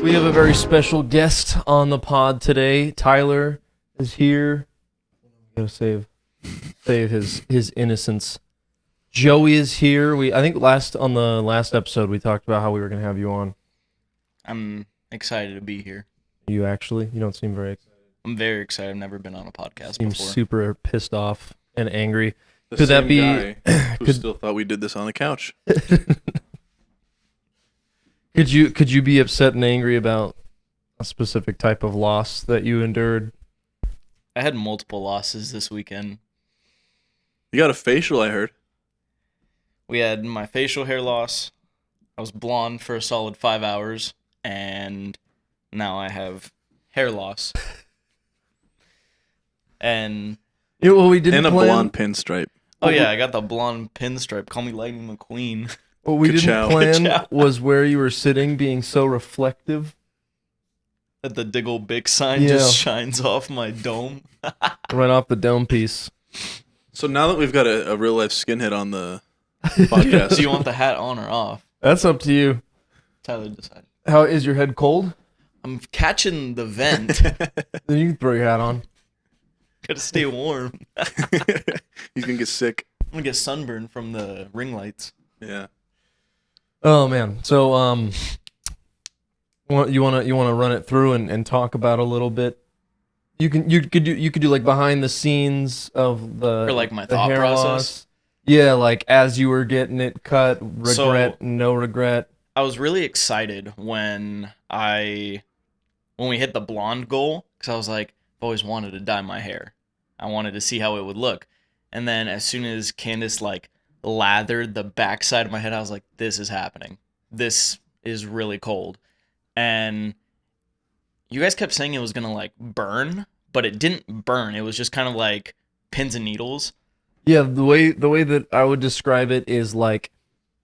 We have a very special guest on the pod today. Tyler is here. Gotta save his innocence. Joey is here. I think on the last episode we talked about how we were gonna have you on. I'm excited to be here. You don't seem very excited. I'm very excited. I've never been on a podcast You seem before. super pissed off and angry. Could that be guy who still thought we did this on the couch? Could you be upset and angry about a specific type of loss that you endured? I had multiple losses this weekend. You got a facial, I heard. We had my facial hair loss. I was blonde for a solid 5 hours, and now I have hair loss. And Yeah, well, we didn't And a plan. blonde pinstripe. oh yeah, I got the blonde pinstripe. Call me Lightning McQueen. What we Ka-chow. didn't plan Ka-chow. was where you were sitting, being so reflective, That the Diggle Big sign Yeah. just shines off my dome. right off the dome piece. So now that we've got a real life skinhead on the podcast, Do you want the hat on or off? That's up to you. Tyler decided. How is your head cold? I'm catching the vent. Then you can throw your hat on. Gotta stay warm. he's gonna get sick. I'm gonna get sunburned from the ring lights. Yeah. Oh man. So you wanna run it through and talk about a little bit. You could do like behind the scenes of the Or like my the thought hair process. loss. Yeah, like as you were getting it cut, regret, no regret. I was really excited when we hit the blonde goal, because I was like, I've always wanted to dye my hair. I wanted to see how it would look. And then as soon as Candace like lathered the backside of my head, I was like, this is happening. This is really cold. And you guys kept saying it was gonna like burn, but it didn't burn. It was just kind of like pins and needles. Yeah, the way that I would describe it is like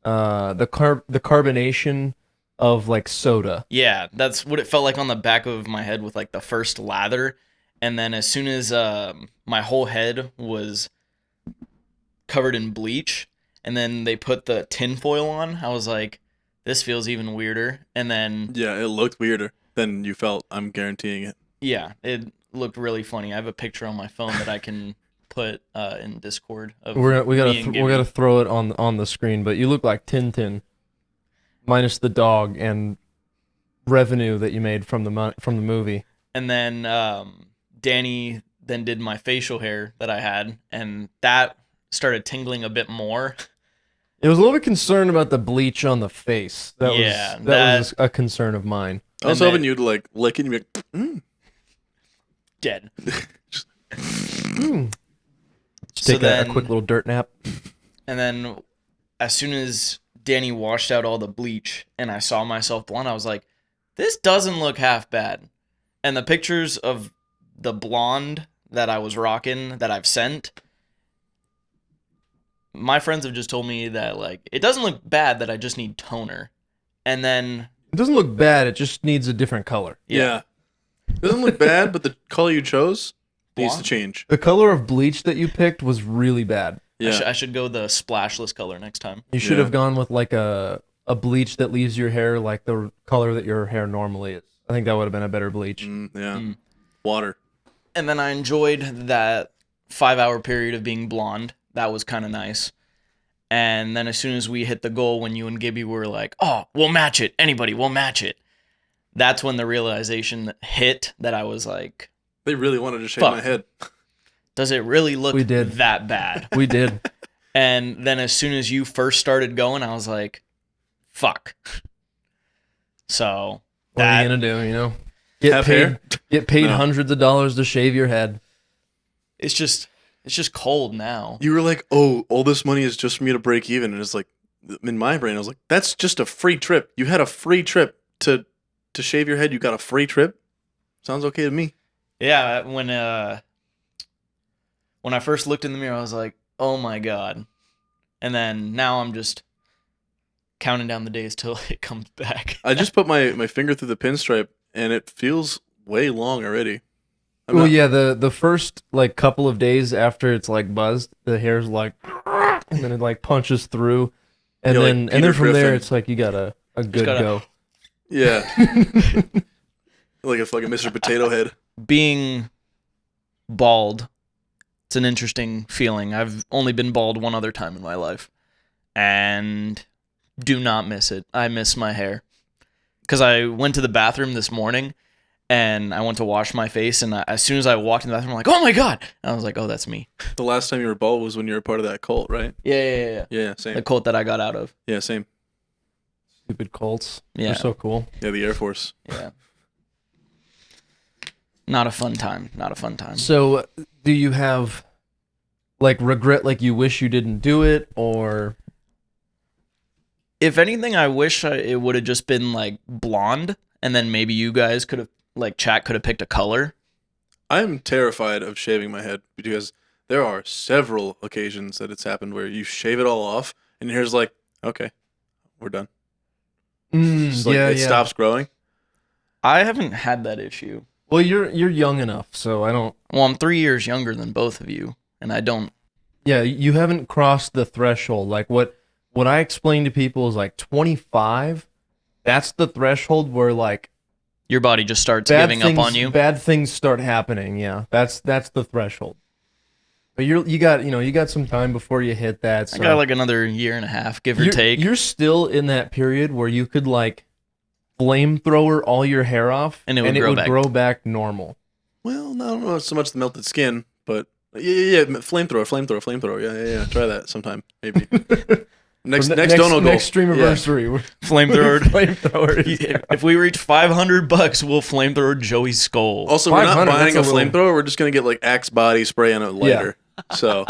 the carbonation of like soda. Yeah, that's what it felt like on the back of my head with like the first lather. And then as soon as my whole head was covered in bleach, and then they put the tin foil on, I was like, this feels even weirder. And then, Yeah, it looked weirder than you felt. I'm guaranteeing it. yeah, it looked really funny. I have a picture on my phone that I can put in Discord. Of We me and Gibby. gotta throw it on the screen, but you look like Tintin, minus the dog and revenue that you made from the movie. And then Danny then did my facial hair that I had, and that started tingling a bit more. It was a little bit concerned about the bleach on the face. That Yeah, was a concern of mine. I was And hoping then- you'd like lick it and be like, Dead. Just So take a then- quick little dirt nap. And then as soon as Danny washed out all the bleach and I saw myself blonde, I was like, this doesn't look half bad. And the pictures of the blonde that I was rocking that I've sent, my friends have just told me that like it doesn't look bad, that I just need toner. And then It doesn't look bad. It just needs a different color. yeah. It doesn't look bad, but the color you chose needs to Blonde? change. The color of bleach that you picked was really bad. Yeah. I should go the splashless color next time. You should Yeah. have gone with like a bleach that leaves your hair like the color that your hair normally is. I think that would have been a better bleach. Yeah. Mm. Water. And then I enjoyed that 5-hour period of being blonde. That was kind of nice. And then as soon as we hit the goal, when you and Gibby were like, oh, we'll match it. Anybody, we'll match it. That's when the realization hit that I was like, They really wanted to shave Fuck. my head. does it really look We did. that bad? We did. And then as soon as you first started going, I was like, fuck. So What are that you gonna do? You know, get Have paid. hair? Get paid No. hundreds of dollars to shave your head. it's just cold now. You were like, oh, all this money is just for me to break even. And it's like, in my brain, I was like, that's just a free trip. You had a free trip to shave your head. You got a free trip. Sounds okay to me. Yeah, when I first looked in the mirror, I was like, "Oh my god!" And then now I'm just counting down the days till it comes back. I just put my finger through the pinstripe, and it feels way long already. I'm Well, not- yeah, the first like couple of days after it's like buzzed, the hair's like, and then it like punches through, and You're like then Peter from there Griffin. it's like you got a good gotta- go. Yeah. Like a fucking Mr. Potato Head. Being bald, it's an interesting feeling. I've only been bald one other time in my life, and do not miss it. I miss my hair. Because I went to the bathroom this morning, and I went to wash my face, and as soon as I walked in the bathroom, I'm like, oh my God! And I was like, oh, that's me. The last time you were bald was when you were part of that cult, right? Yeah. Yeah, same. The cult that I got out of. Yeah, same. Stupid cults. Yeah. They're so cool. Yeah, the Air Force. Yeah. Not a fun time. So, do you have like regret, like you wish you didn't do it, or If anything, I wish it would have just been like blonde, and then maybe you guys could have, like, chat could have picked a color. I'm terrified of shaving my head because there are several occasions that it's happened where you shave it all off, and your hair's like, okay, we're done. Just like, it stops growing. I haven't had that issue. Well, you're young enough, so I don't. Well, I'm 3 years younger than both of you, and I don't. Yeah, you haven't crossed the threshold. Like what I explain to people is like 25. That's the threshold where like Your body just starts giving up on you. Bad things start happening. Yeah, that's the threshold. But you got some time before you hit that. So I got like another year and a half, give or take. You're still in that period where you could like flamethrower all your hair off, and it would grow back normal. Well, no, I don't know so much the melted skin, but yeah, flamethrower. Yeah. Try that sometime, maybe. Next stream anniversary, flamethrower. Yeah. If we reach $500, we'll flamethrower Joey's skull. Also, we're not 500, buying a that's a little- flamethrower. We're just gonna get like Axe body spray on a lighter. So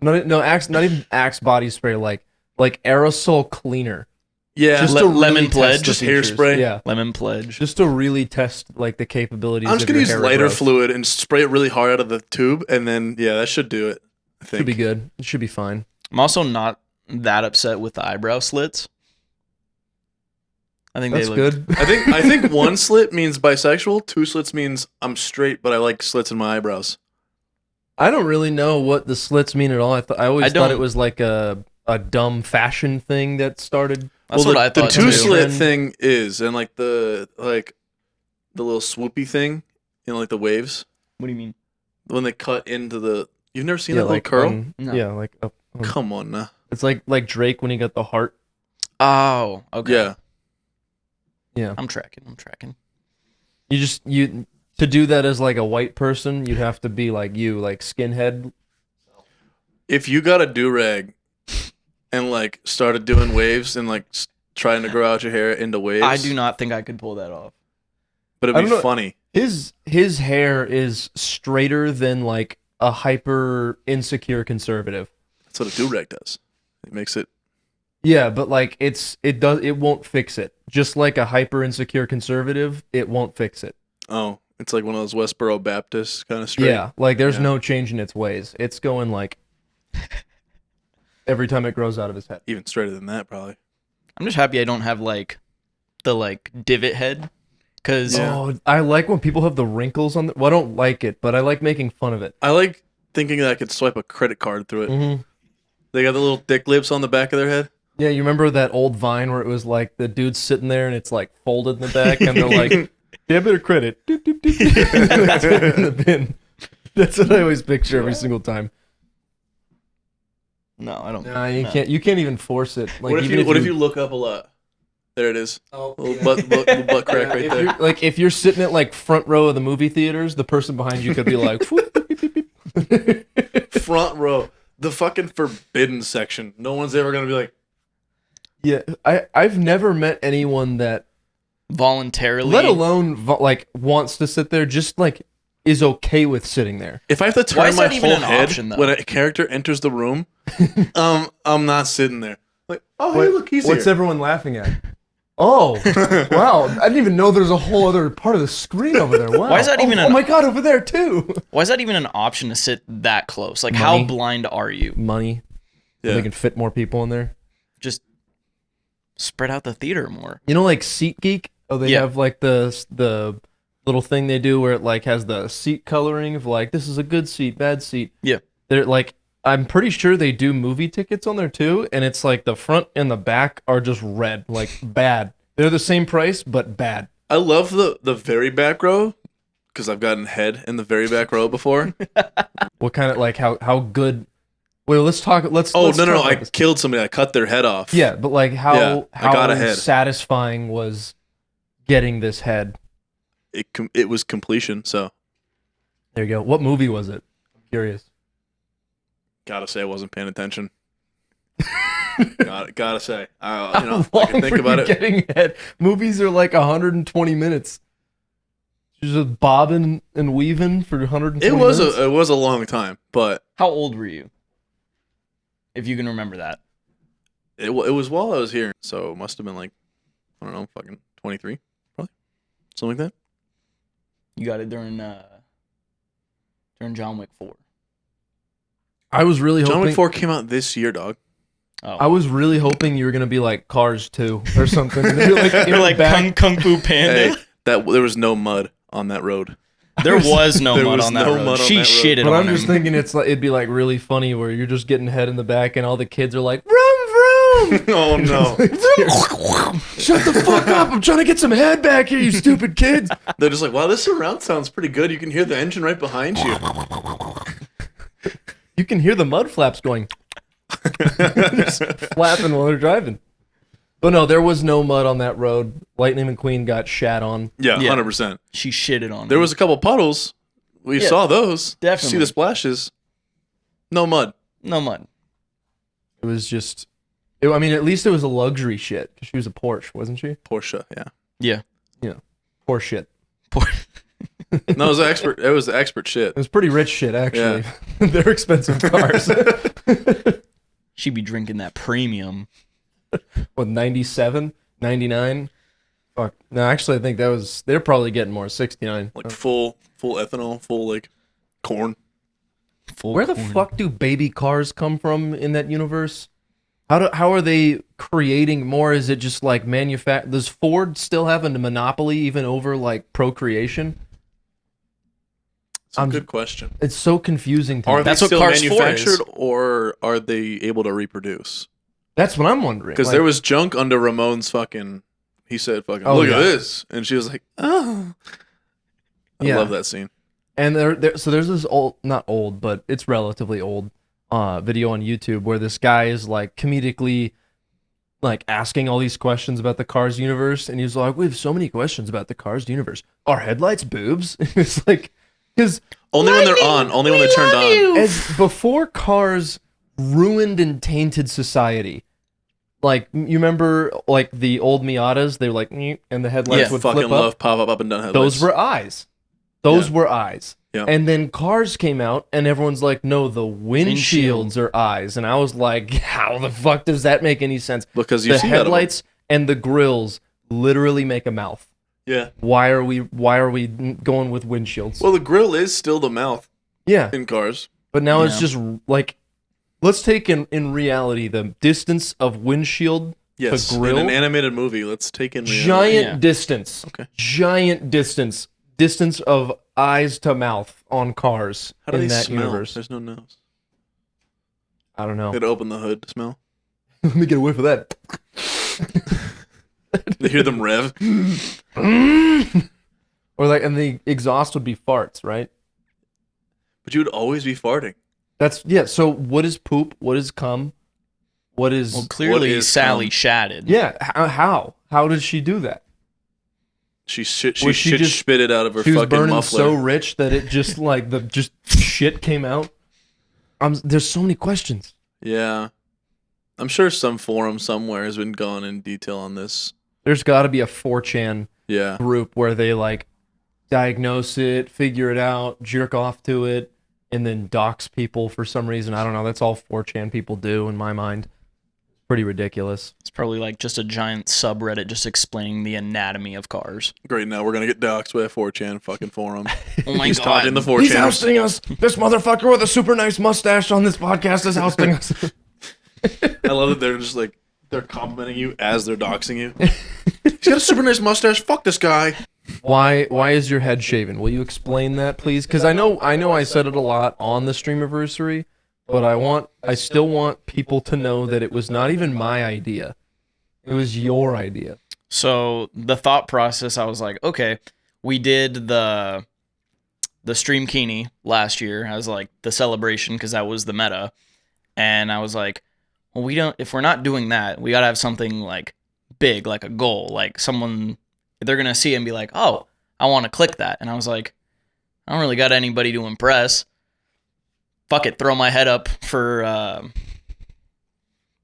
No, Axe, not even Axe body spray, like aerosol cleaner. yeah, Just Le- to really lemon test pledge, the just features. hairspray? Yeah, Lemon pledge. just to really test like the capabilities. I'm just of gonna your use hair lighter growth. fluid and spray it really hard out of the tube, and then that should do it. I think. Should be good. It should be fine. I'm also not that upset with the eyebrow slits. I think That's they look good. I think one slit means bisexual. 2 slits means I'm straight, but I like slits in my eyebrows. I don't really know what the slits mean at all. I always thought it don't- was like a dumb fashion thing that started. That's well, what I thought the 2 too. slit Trend. thing is, and like the little swoopy thing, like the waves What do you mean? when they cut into the. You've never seen Yeah, that little like curl? No. Yeah, like up. Come on, now. It's like Drake when he got the heart. Oh, okay. Yeah. Yeah, I'm tracking. you to do that as like a white person, you'd have to be like skinhead. If you got a do-rag and like started doing waves and like trying to grow out your hair into waves, I do not think I could pull that off. but I it'd be don't know. funny. His hair is straighter than like a hyper insecure conservative. That's what a do-rag does. It makes it. Yeah, but like it won't fix it. Just like a hyper insecure conservative, it won't fix it. Oh, it's like one of those Westboro Baptist kind of straight. Yeah, like there's Yeah. no change in its ways. It's going like every time it grows out of his head. Even straighter than that, probably. I'm just happy I don't have like the like divot head, because Yeah. Oh, I like when people have the wrinkles on. Well, I don't like it, but I like making fun of it. I like thinking that I could swipe a credit card through it. Mm-hmm. They got the little dick lips on the back of their head. Yeah, you remember that old Vine where it was like the dude's sitting there and it's like folded in the back, and they're like, debit or credit? Doop, doop, doop, doop. That's it in the bin. That's what I always picture every single time. no, I don't. Nah, you no. can't. You can't even force it. Like, What even if you look up a lot? There it is. Oh, Little butt crack right if there. you're, like if you're sitting at like front row of the movie theaters, the person behind you could be like, "Whoop, beep, beep, beep." Front row, the fucking forbidden section. No one's ever gonna be like, Yeah, I've never met anyone that, Voluntarily, let alone like wants to sit there, just like is okay with sitting there. if I have to Why turn is my that even whole an head option, though? when a character enters the room, I'm not sitting there. Like, oh hey, What- look, he's What's here. everyone laughing at? Oh, wow! I didn't even know there's a whole other part of the screen over there. Wow! Why is that even Oh an- my god, over there too. why is that even an option to sit that close? Like, how Money. blind are you? Money. Yeah. They can fit more people in there. Just spread out the theater more. You know, like SeatGeek. Oh, they Yeah. have like the little thing they do where it like has the seat coloring of like this is a good seat, bad seat. Yeah. They're like, I'm pretty sure they do movie tickets on there too, and it's like the front and the back are just red, like bad. They're the same price, but bad. I love the very back row because I've gotten head in the very back row before. What kind of like how good? Well, let's talk. Let's. Oh let's no, talk I about this. killed somebody. I cut their head off. Yeah, but like Yeah, how I got a head. satisfying was getting this head? It was completion. So There you go. What movie was it? I'm curious. gotta say I wasn't paying attention. gotta say, How I long can think were about you it. getting head? Movies are like 120 minutes. Just bobbing and weaving for 120 It was minutes. it was a long time, but How old were you? If you can remember that. it was while I was here, so it must have been like I don't know, fucking 23, probably something like that. You got it during John Wick 4. I was really John hoping. Wick 4 came out this year, dog. Oh. I was really hoping you were gonna be like Cars 2 or something. You're like, You're like Kung Fu Panda. Hey, there was no mud on that road. There was no There mud was on that no road. mud on She that road. shitted But on I'm just him. thinking it'd be like really funny where you're just getting head in the back and all the kids are like, vroom vroom. Oh no, Shut the fuck up! I'm trying to get some head back here, you stupid kids. they're just like, wow, this surround sounds pretty good. You can hear the engine right behind you. You can hear the mud flaps going, just flapping while they're driving. But no, there was no mud on that road. Lightning McQueen got shat on. Yeah, Yeah. 100%. She shitted on him. There was a couple puddles. We Yeah, saw those. definitely. See the splashes. No mud. no mud. It was just, I mean, at least it was a luxury shit because she was a Porsche, wasn't she? Porsche, yeah. Yeah. Porsche shit. No, it was expert. It was expert shit. It was pretty rich shit, actually. They're expensive cars. She'd be drinking that premium. What, 97, 99? Fuck. No, actually, I think they're probably getting more, 69. Like full ethanol, full like corn. Full Where the corn. fuck do baby cars come from in that universe? How are they creating more? Is it just like does Ford still have a monopoly even over like procreation? It's a good question. It's so confusing to Are me. they That's what still Cars 4 manufactured is. or are they able to reproduce? That's what I'm wondering. Because Like, there was junk under Ramon's fucking. He said, "Fucking Oh, look yeah. at this," and she was like, "Oh." I Yeah. love that scene. and so there's this not old, but it's relatively old video on YouTube where this guy is like comedically like asking all these questions about the Cars universe, and he's like, "We have so many questions about the Cars universe. Are headlights boobs?" It's like, because Only when they're on. Only when they're turned on. as before Cars ruined and tainted society. Like, you remember like the old Miatas? They were like, "Nyeh," and the headlights Yeah, would Fucking flip love up. pop up and down headlights. Those were eyes. Those Yeah. were eyes. Yeah. And then Cars came out, and everyone's like, "No, the windshields are eyes." And I was like, "How the fuck does that make any sense?" because you The see that a lot. headlights and the grills literally make a mouth. Yeah. Why are we going with windshields? Well, the grill is still the mouth Yeah, in Cars. but now it's Yeah. just like, let's take in reality the distance of windshield Yes. to grill. In an animated movie, let's take in reality. Giant Yeah. distance. Okay. Giant distance. Distance of eyes to mouth on cars How do in they that smell? universe. There's no nose. I don't know. They gotta open the hood to smell. Let me get a whiff of that. They hear them rev. Or like, and the exhaust would be farts, right? But you would always be farting. That's yeah. So what is poop? What is cum? What is Well, clearly is Sally cum? shatted. yeah? How did she do that? She shit Was she just- spit it out of her She was fucking burning muffler. so rich that it just like just shit came out. There's so many questions. Yeah. I'm sure some forum somewhere has been gone in detail on this. There's got to be a 4chan Yeah. group where they like diagnose it, figure it out, jerk off to it, and then dox people for some reason. I don't know. That's all 4chan people do in my mind. Pretty ridiculous. It's probably like just a giant subreddit just explaining the anatomy of cars. Great, now we're gonna get doxxed by a 4chan fucking forum. Oh my He's god. talking the 4chan. He's ousting us. This motherfucker with a super nice mustache on this podcast is ousting us. I love that they're just like they're complimenting you as they're doxing you. He's got a super nice mustache. Fuck this guy. Why is your head shaven? Will you explain that, please? Because I know I said it a lot on the Streamiversary, but I still want people to know that it was not even my idea. It was your idea. So the thought process, I was like, okay, we did the Stream Kini last year as like the celebration because that was the meta, and I was like, well, we don't. If we're not doing that, we gotta have something like big, like a goal, like someone they're gonna see it and be like, oh, I want to click that, and I was like, I don't really got anybody to impress. Fuck it, throw my head up for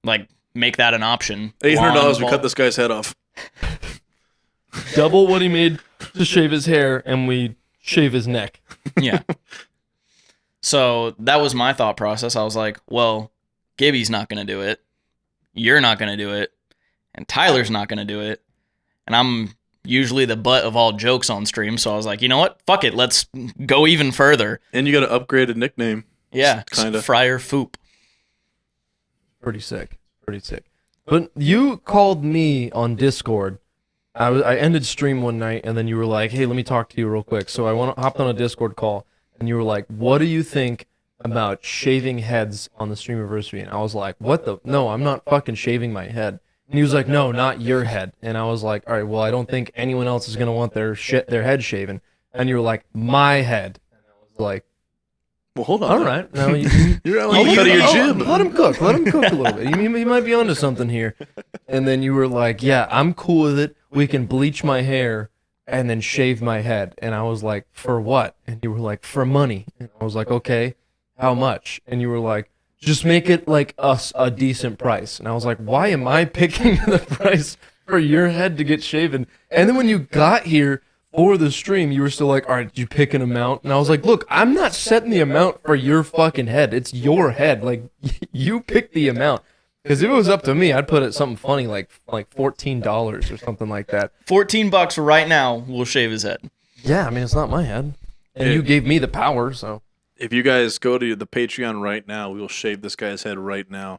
like make that an option. $800 we cut this guy's head off. Double what he made to shave his hair, and we shave his neck. Yeah. So that was my thought process. I was like, well, Gibby's not going to do it. You're not going to do it. And Tyler's not going to do it. And I'm usually the butt of all jokes on stream. So I was like, you know what? Fuck it. Let's go even further. And you got an upgraded nickname. Yeah. Kind of. Friar Foop. Pretty sick. Pretty sick. But you called me on Discord. I ended stream one night, and then you were like, hey, let me talk to you real quick. So I hopped on a Discord call, and you were like, what do you think about shaving heads on the streamiversary? And I was like, what the? No, I'm not fucking shaving my head. And he was like, no, not your head. And I was like, all right, well, I don't think anyone else is going to want their head shaven. And you were like, my head. And I was like, well, hold on. All right. Now you're out like cut of your jib. Let him cook. Let him cook a little bit. He might be onto something here. And then you were like, yeah, I'm cool with it. We can bleach my hair and then shave my head. And I was like, for what? And you were like, for money. And I was like, okay, how much? And you were like, just make it like a decent price. And I was like, why am I picking the price for your head to get shaven? And then when you got here for the stream, you were still like, all right, did you pick an amount? And I was like, look, I'm not setting the amount for your fucking head. It's your head. Like, you pick the amount. Because if it was up to me, I'd put it something funny like $14 or something like that. $14 right now will shave his head. Yeah, I mean, it's not my head. And you gave me the power, so. If you guys go to the Patreon right now, we will shave this guy's head right now.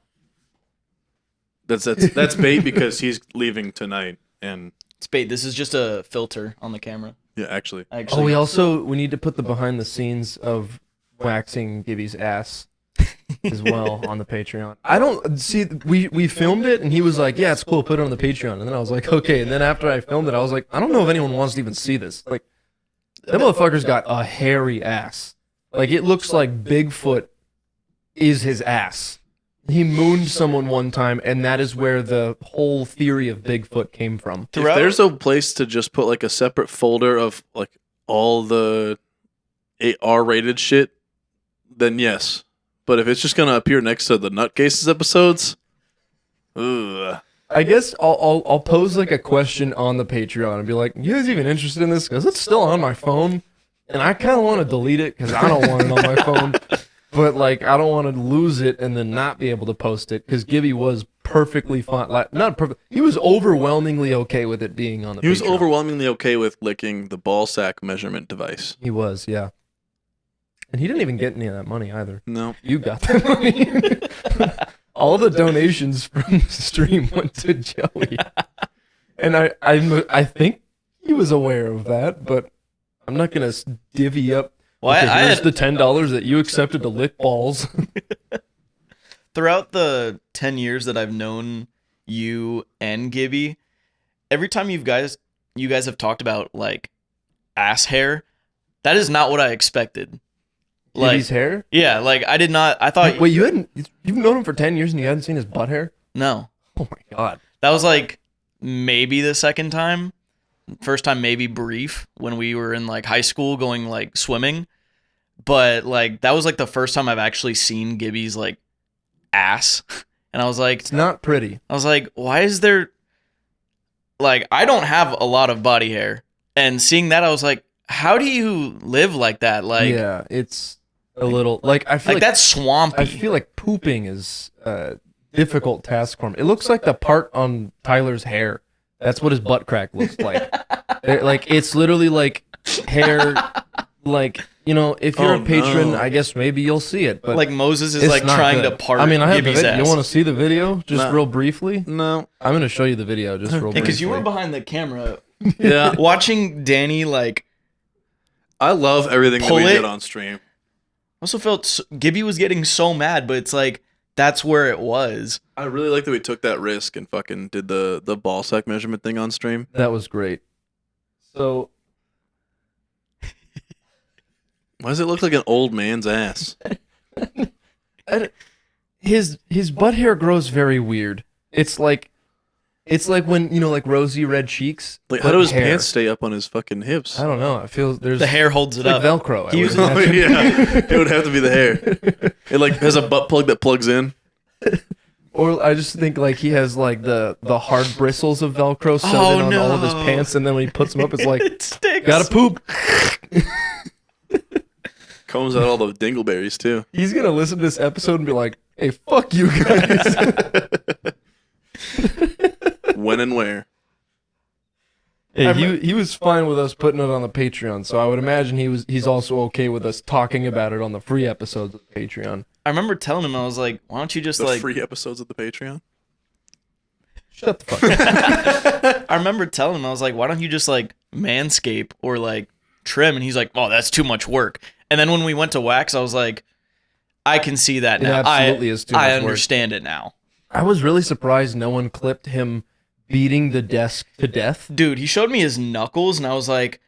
That's bait because he's leaving tonight. And It's bait. This is just a filter on the camera. yeah, actually. Oh, we need to put the behind the scenes of waxing Gibby's ass as well on the Patreon. I don't see. We filmed it, and he was like, "Yeah, it's cool. Put it on the Patreon." And then I was like, "Okay." And then after I filmed it, I was like, "I don't know if anyone wants to even see this." Like, that motherfucker's got a hairy ass. Like, it looks like Bigfoot is his ass. He mooned someone one time, and that is where the whole theory of Bigfoot came from. If there's a place to just put like a separate folder of like all the R-rated shit, then yes. But if it's just gonna appear next to the Nutcases episodes, ugh. I guess I'll pose like a question on the Patreon and be like, "You guys even interested in this? Because it's still on my phone, and I kind of want to delete it because I don't want it on my phone." But like, I don't want to lose it and then not be able to post it because Gibby was perfectly fine. Like, not perfect. He was overwhelmingly okay with it being on the. He was Patreon. overwhelmingly okay with licking the ball sack measurement device. He was, yeah. And he didn't even get any of that money either. No, You got that money. All the donations from the stream went to Joey, and I think he was aware of that, but I'm not gonna divvy up. Well, Okay, I here's had the $10 that you accepted to lick balls. throughout the 10 years that I've known you and Gibby, every time you guys have talked about like ass hair, that is not what I expected. Gibby's hair? Yeah, like I did not. I thought. Wait, you've known him for 10 years and you hadn't seen his butt hair? No, Oh my god. that was like maybe the second time. First time maybe brief when we were in like high school going like swimming, but like that was like the first time I've actually seen Gibby's like ass, and I was like, It's not pretty. why is there like I don't have a lot of body hair, and seeing that I was like, how do you live like that? Like Yeah, it's a little like I feel like that's swampy. I feel like pooping is a difficult task for him. It looks like the part on Tyler's hair. That's what his butt crack looks like. Like it's literally like hair. Like, you know, if you're a patron, no. I guess maybe you'll see it. But like Moses is it's like not trying good. to part. I mean, I have the Gibby's video. ass. You want to see the video just No. real briefly? no. I'm gonna show you the video just real briefly. because you were behind the camera Yeah, watching Danny like. I love everything that Pull we it. did on stream. Also felt Gibby was getting so mad, but it's like that's where it was. I really like that we took that risk and fucking did the ball sack measurement thing on stream. That was great. So Why does it look like an old man's ass? his butt hair grows very weird. It's like when like rosy red cheeks. Like, how do his pants stay up on his fucking hips? I don't know. I feel there's The hair holds it like up. Velcro. He uses- Oh, yeah, it would have to be the hair. It like has a butt plug that plugs in. Or I just think like he has like the hard bristles of Velcro sewn in on all of his no. pants, and then when he puts them up, it's like It sticks. gotta poop. Combs out all the dingleberries too. He's gonna listen to this episode and be like, "Hey, fuck you guys." When and where? Hey, he was fine with us putting it on the Patreon, so I would imagine he's also okay with us talking about it on the free episodes of the Patreon. I remember telling him, I was like, why don't you just The free episodes of the Patreon? Shut the fuck up. I remember telling him, I was like, why don't you just like manscape or like trim? And he's like, oh, that's too much work. And then when we went to wax, I was like, I can see that It now. absolutely is too much I work. understand it now. I was really surprised no one clipped him beating the desk to death. Dude, he showed me his knuckles and I was like,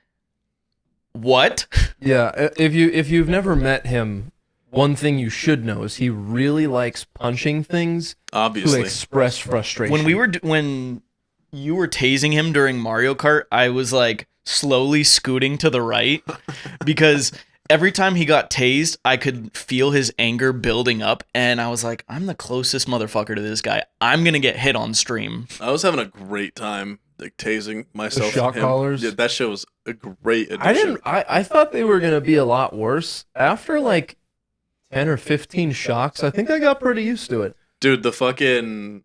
what? Yeah, if you've never met him, one thing you should know is he really likes punching things to Obviously. express frustration. When you were tasing him during Mario Kart, I was like slowly scooting to the right because every time he got tased, I could feel his anger building up, and I was like, I'm the closest motherfucker to this guy. I'm gonna get hit on stream. I was having a great time like tasing myself. shock and him. collars? Yeah, that shit was a great addition. I thought they were gonna be a lot worse. After like 10 or 15 shocks, I think I got pretty used to it. Dude, the fucking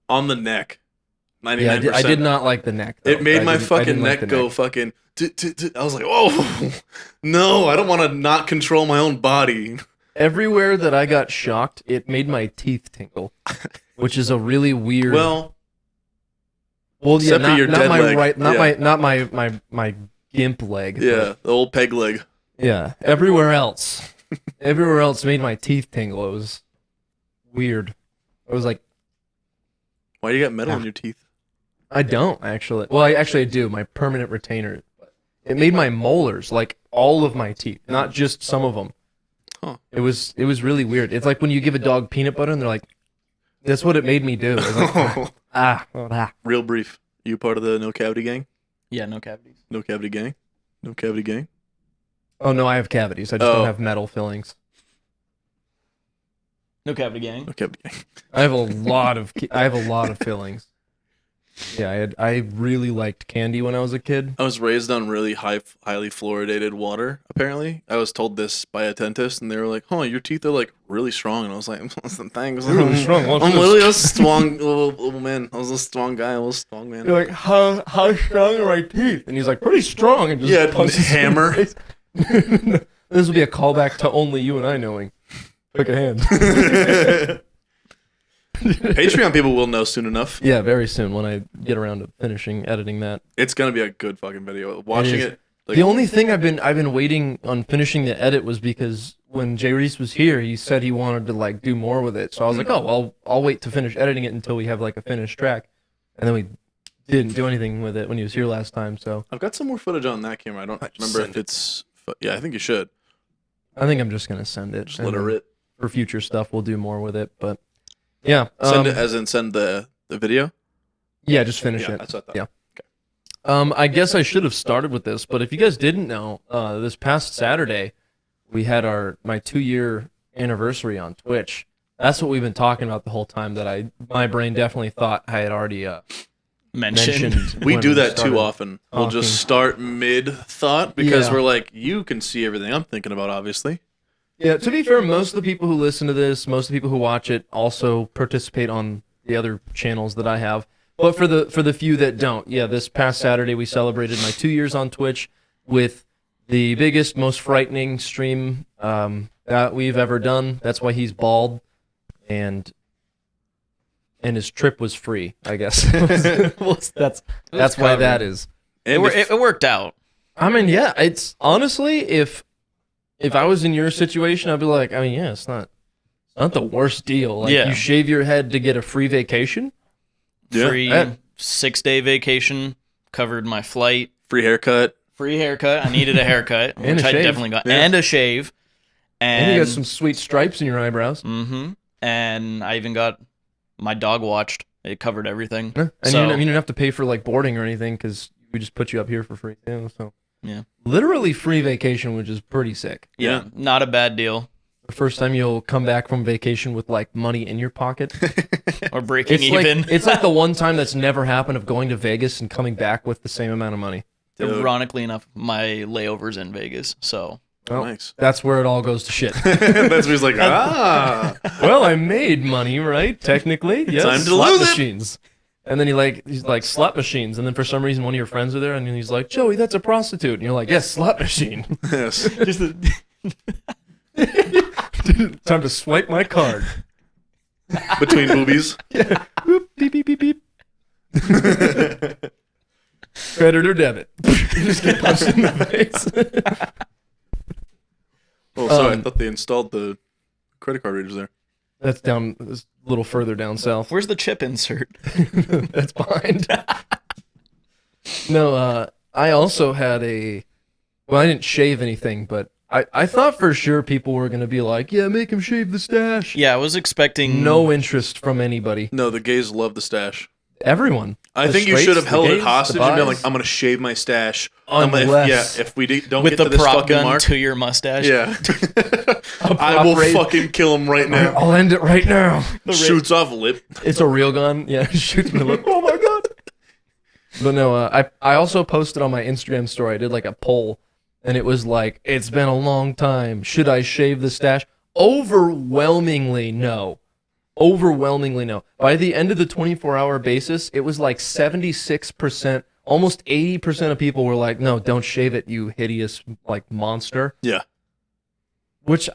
on the neck. 99%. Yeah, I did not like the neck. Though. It made I my didn't fucking like neck the go fucking. I was like, oh, no, I don't want to not control my own body. Everywhere that I got shocked, it made my teeth tingle, which is a really weird. Well, yeah, except for your not dead my leg. right, not Yeah. my gimp leg. yeah, the old peg leg. but yeah. Everywhere else made my teeth tingle. It was weird. It was like Why you got metal in your teeth? I don't actually. Well, I do. My permanent retainer. It made my molars, like all of my teeth, not just some of them. Huh. It was really weird. It's like when you give a dog peanut butter and they're like, that's what it made me do. It was like, ah. Real brief. You part of the No Cavity Gang? Yeah, no cavities. No Cavity Gang? No Cavity Gang? Oh no, I have cavities. I just Oh. don't have metal fillings. No cavity gang. No Cavity Gang. I have a lot of fillings. Yeah, I really liked candy when I was a kid. I was raised on really highly fluoridated water, apparently. I was told this by a dentist, and they were like, oh, your teeth are, like, really strong. And I was like, thanks. You're really strong. I'm literally a strong little man. I was a strong guy, a little strong man. You're like, how strong are my teeth? And he's like, pretty strong. And just Yeah, punches you in hammer. the face. This will be a callback to only you and I knowing. Pick a hand. Patreon people will know soon enough. Yeah, very soon when I get around to finishing editing that. It's gonna be a good fucking video. Watching is. it. Like, The only thing I've been waiting on finishing the edit was because when Jay Reese was here, he said he wanted to like do more with it. So I was like, oh, well, I'll wait to finish editing it until we have like a finished track. And then we didn't do anything with it when he was here last time. So I've got some more footage on that camera. I don't remember if it's. Yeah, I think you should. I think I'm just gonna send it. Just and let it then rip. For future stuff, we'll do more with it. But yeah, Send it as in send the video. yeah, just finish Yeah, it. that's what I thought. Yeah. I guess I should have started with this, but if you guys didn't know, this past Saturday, we had my 2-year anniversary on Twitch. That's what we've been talking about the whole time. That my brain definitely thought I had already mentioned. We when do that started too often. We'll talking. just start mid thought because Yeah. we're like, you can see everything I'm thinking about, obviously. Yeah, to be fair, most of the people who listen to this, most of the people who watch it, also participate on the other channels that I have. But for the few that don't, yeah, this past Saturday we celebrated my 2 years on Twitch with the biggest, most frightening stream that we've ever done. That's why he's bald, and his trip was free, I guess. That's why that is. And It worked out. I mean, yeah, it's honestly if I was in your situation, I'd be like, I mean, yeah, it's not Not the worst deal. Like Yeah. you shave your head to get a free vacation. Yeah. Free That- 6-day vacation, covered my flight, Free haircut. free haircut. I needed a haircut, And which a I shave. definitely got, Yeah. and a shave. And you got some sweet stripes in your eyebrows. Mm-hmm. And I even got my dog watched. It covered everything. Yeah. And So- you didn't have to pay for like boarding or anything because we just put you up here for free too. So Yeah. literally free vacation, which is pretty sick. Yeah, not a bad deal. The first time you'll come back from vacation with like money in your pocket. Or breaking It's even. like it's like the one time that's never happened of going to Vegas and coming back with the same amount of money. Dude. Ironically enough, my layovers in Vegas. So Well, Nice. that's where it all goes to shit. That's where he's like, Well, I made money, right? Technically, yes. Time to slot lose it. machines. And then he's like slot machines, and then for some reason one of your friends are there, and he's like, Joey, that's a prostitute, and you're like, yes, slot machine. yes. just Time to swipe my card. Between boobies. Boop, beep beep beep beep. Credit or debit. You just get punched in the face. Oh, sorry. I Um, thought they installed the credit card readers there. That's down that's a little further down south. where's the chip insert? That's behind. No, I also had well, I didn't shave anything, but I thought for sure people were going to be like, yeah, make him shave the stash. Yeah, I was expecting No interest from anybody. No, the gays love the stash. Everyone. I The think you straights, should have the held gays, it hostage the and been bis. like, I'm going to shave my stash. Unless- If we don't with get the to this prop fucking gun mark. to your mustache. Yeah. A I will prop raid. fucking kill him right now. I'll end it right now. Shoots off lip. It's a real gun. Yeah, shoots me. Like, oh my god. But no, I also posted on my Instagram story. I did like a poll, and it was like, it's been a long time. Should I shave the stash? Overwhelmingly no. Overwhelmingly no. By the end of the 24-hour basis, it was like 76%, almost 80% of people were like, no, don't shave it, you hideous like monster. Yeah. Which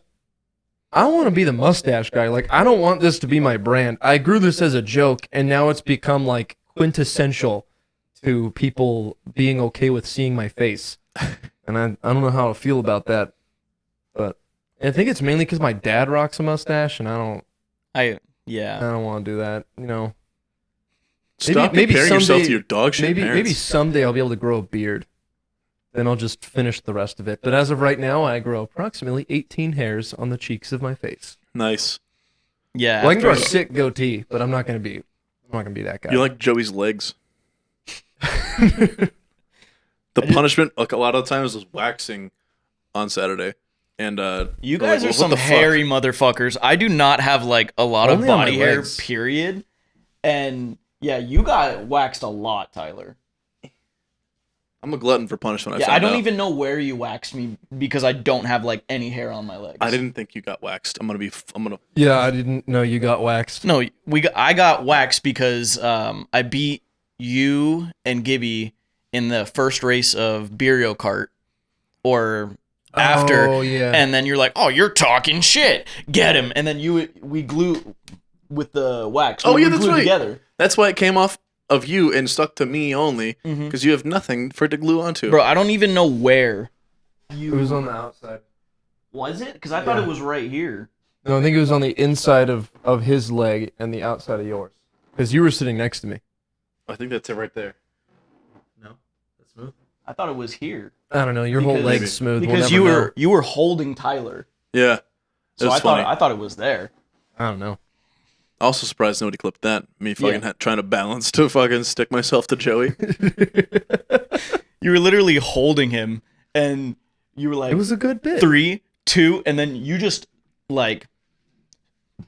I want to be the mustache guy. Like, I don't want this to be my brand. I grew this as a joke, and now it's become like quintessential to people being okay with seeing my face. And I don't know how to feel about that. But I think it's mainly because my dad rocks a mustache, and I don't want to do that. You know, Stop maybe comparing yourself someday- to your dog shit maybe parents. someday I'll be able to grow a beard. Then I'll just finish the rest of it. But as of right now, I grow approximately 18 hairs on the cheeks of my face. Nice. Yeah. Well, I can grow a after- sick goatee, but I'm not gonna be that guy. You like Joey's legs. The punishment, like a lot of the times, was waxing on Saturday. And You they're guys like, are "Well, what some the fuck?" hairy motherfuckers. I do not have like a lot of Only on my body hair, legs. period. And yeah, you got waxed a lot, Tyler. I'm a glutton for punishment. Yeah, I found don't out. even know where you waxed me because I don't have like any hair on my legs. I didn't think you got waxed. I'm gonna. Yeah, I didn't know you got waxed. No, I got waxed because I beat you and Gibby in the first race of Beerio Kart or after. Oh yeah. And then you're like, "Oh, you're talking shit. Get him." And then we glue with the wax. Oh, we yeah, that's glue right. Together. That's why it came off of you and stuck to me only, Mhm. because you have nothing for it to glue onto. Bro, I don't even know where. it was on the outside. Was it? Because I thought Yeah. it was right here. No, I think it was on the inside of his leg and the outside of yours. Because you were sitting next to me. I think that's it right there. No, that's smooth. I thought it was here I don't know. Your whole Because- leg's Maybe. smooth. We'll because never know. you were holding Tyler. Yeah, So That's funny. I thought it was there. I don't know. Also surprised nobody clipped that. Me fucking Yeah. trying to balance to fucking stick myself to Joey. You were literally holding him, and you were like, It was a good bit. 3, 2, and then you just like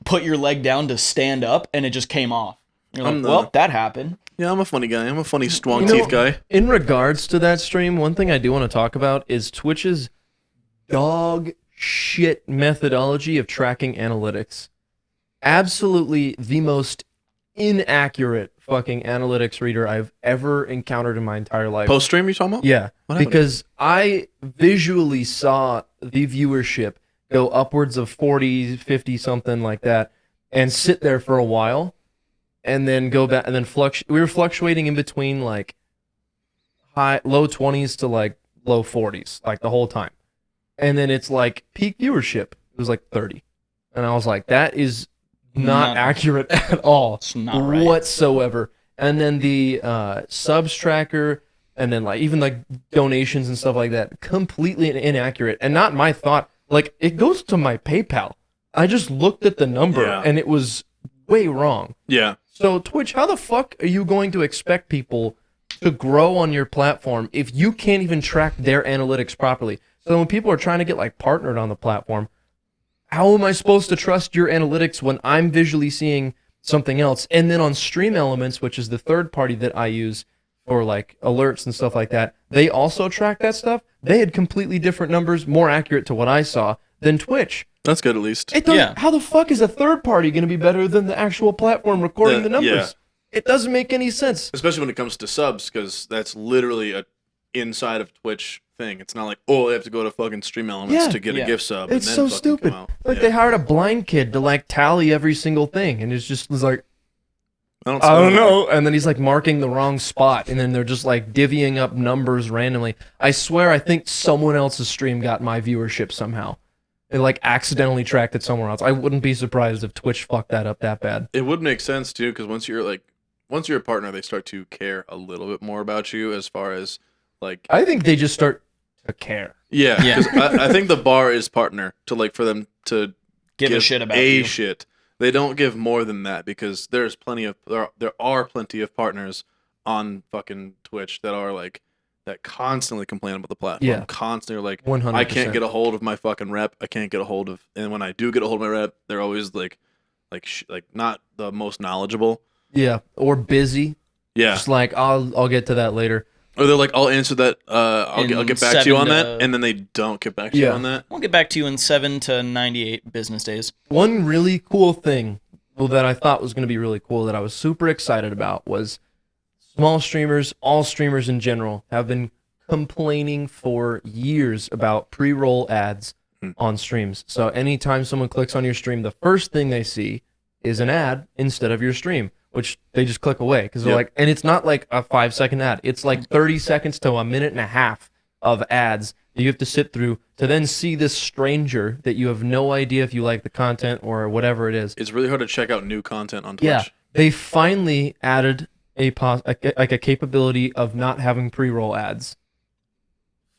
put your leg down to stand up, and it just came off. You're like, I'm the- well, that happened. Yeah, I'm a funny guy. I'm a funny strong You know- teeth guy. In regards to that stream, one thing I do want to talk about is Twitch's dog shit methodology of tracking analytics. Absolutely the most inaccurate fucking analytics reader I've ever encountered in my entire life. Post stream, you talking about? Yeah, What happened? because I visually saw the viewership go upwards of 40, 50, something like that, and sit there for a while, and then go back, and then we were fluctuating in between like low 20s to like low 40s, like the whole time. And then it's like peak viewership. It was like 30. And I was like, that is not accurate at all. It's not right. Whatsoever. And then the subs tracker, and then like even like donations and stuff like that, completely inaccurate. And not my thought. Like, it goes to my PayPal. I just looked at the number, and it was way wrong. Yeah. So, Twitch, how the fuck are you going to expect people to grow on your platform if you can't even track their analytics properly? So when people are trying to get like partnered on the platform, how am I supposed to trust your analytics when I'm visually seeing something else? And then on Stream Elements, which is the third party that I use for like alerts and stuff like that, they also track that stuff. They had completely different numbers, more accurate to what I saw than Twitch. That's good at least. It doesn't, How the fuck is a third party going to be better than the actual platform recording the numbers? Yeah. It doesn't make any sense. Especially when it comes to subs, because that's literally a inside of Twitch thing. It's not like, oh, they have to go to fucking Stream Elements to get a gift sub. It's and so then fucking stupid. come out. Like they hired a blind kid to like tally every single thing, and it's just was like, I don't know. And then he's like marking the wrong spot, and then they're just like divvying up numbers randomly. I swear, I think someone else's stream got my viewership somehow. It like accidentally tracked it somewhere else. I wouldn't be surprised if Twitch fucked that up that bad. It would make sense too, because once you're a partner, they start to care a little bit more about you as far as like. I think they just start to care. Yeah, because I think the bar is partner to like for them to give a shit about you. Shit. They don't give more than that because there are plenty of partners on fucking Twitch that are like that constantly complain about the platform. Yeah. Constantly like 100%. I can't get a hold of my fucking rep. I can't get a hold of, and when I do get a hold of my rep, they're always like not the most knowledgeable. Yeah, or busy. Yeah. Just like I'll get to that later. Or they're like, I'll answer that. I'll get back to you on that, and then they don't get back to you on that. We'll get back to you in 7 to 98 business days. One really cool thing, that I thought was going to be really cool that I was super excited about was small streamers, all streamers in general, have been complaining for years about pre-roll ads on streams. So anytime someone clicks on your stream, the first thing they see is an ad instead of your stream, which they just click away because they're like, and it's not like a 5-second ad. It's like 30 seconds to a minute and a half of ads that you have to sit through to then see this stranger that you have no idea if you like the content or whatever it is. It's really hard to check out new content on Twitch. Yeah, they finally added a capability of not having pre-roll ads.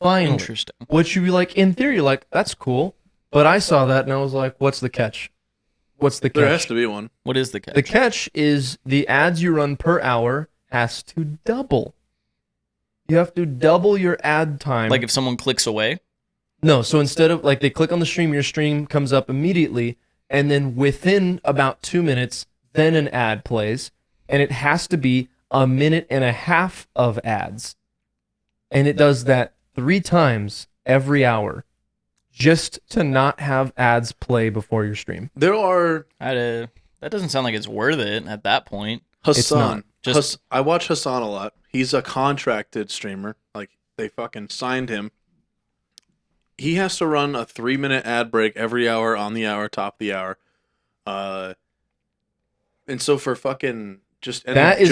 Finally. Interesting. Which you be like, in theory, you're like, that's cool. But I saw that and I was like, what's the catch? What's the catch? There has to be one. What is the catch? The catch is the ads you run per hour has to double. You have to double your ad time. Like if someone clicks away? No, so instead of like they click on the stream, your stream comes up immediately, and then within about 2 minutes, then an ad plays, and it has to be a minute and a half of ads. And it does that 3 times every hour just to not have ads play before your stream. There are... that doesn't sound like it's worth it at that point. Hassan. I watch Hassan a lot. He's a contracted streamer. Like, they fucking signed him. He has to run a 3-minute ad break every hour, on the hour, top of the hour. And so for fucking just that's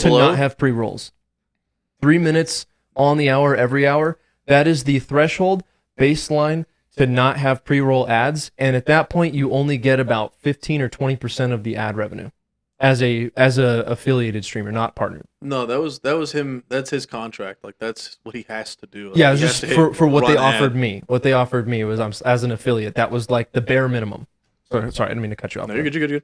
to not have pre-rolls. 3 minutes on the hour every hour. That is the threshold baseline to not have pre-roll ads, and at that point you only get about 15 or 20% of the ad revenue as a affiliated streamer, not partnered. No, that was him. That's his contract. Like that's what he has to do. Like, yeah, it was just for what they offered me. What they offered me was as an affiliate. That was like the bare minimum. Sorry, I didn't mean to cut you off. No, you're good.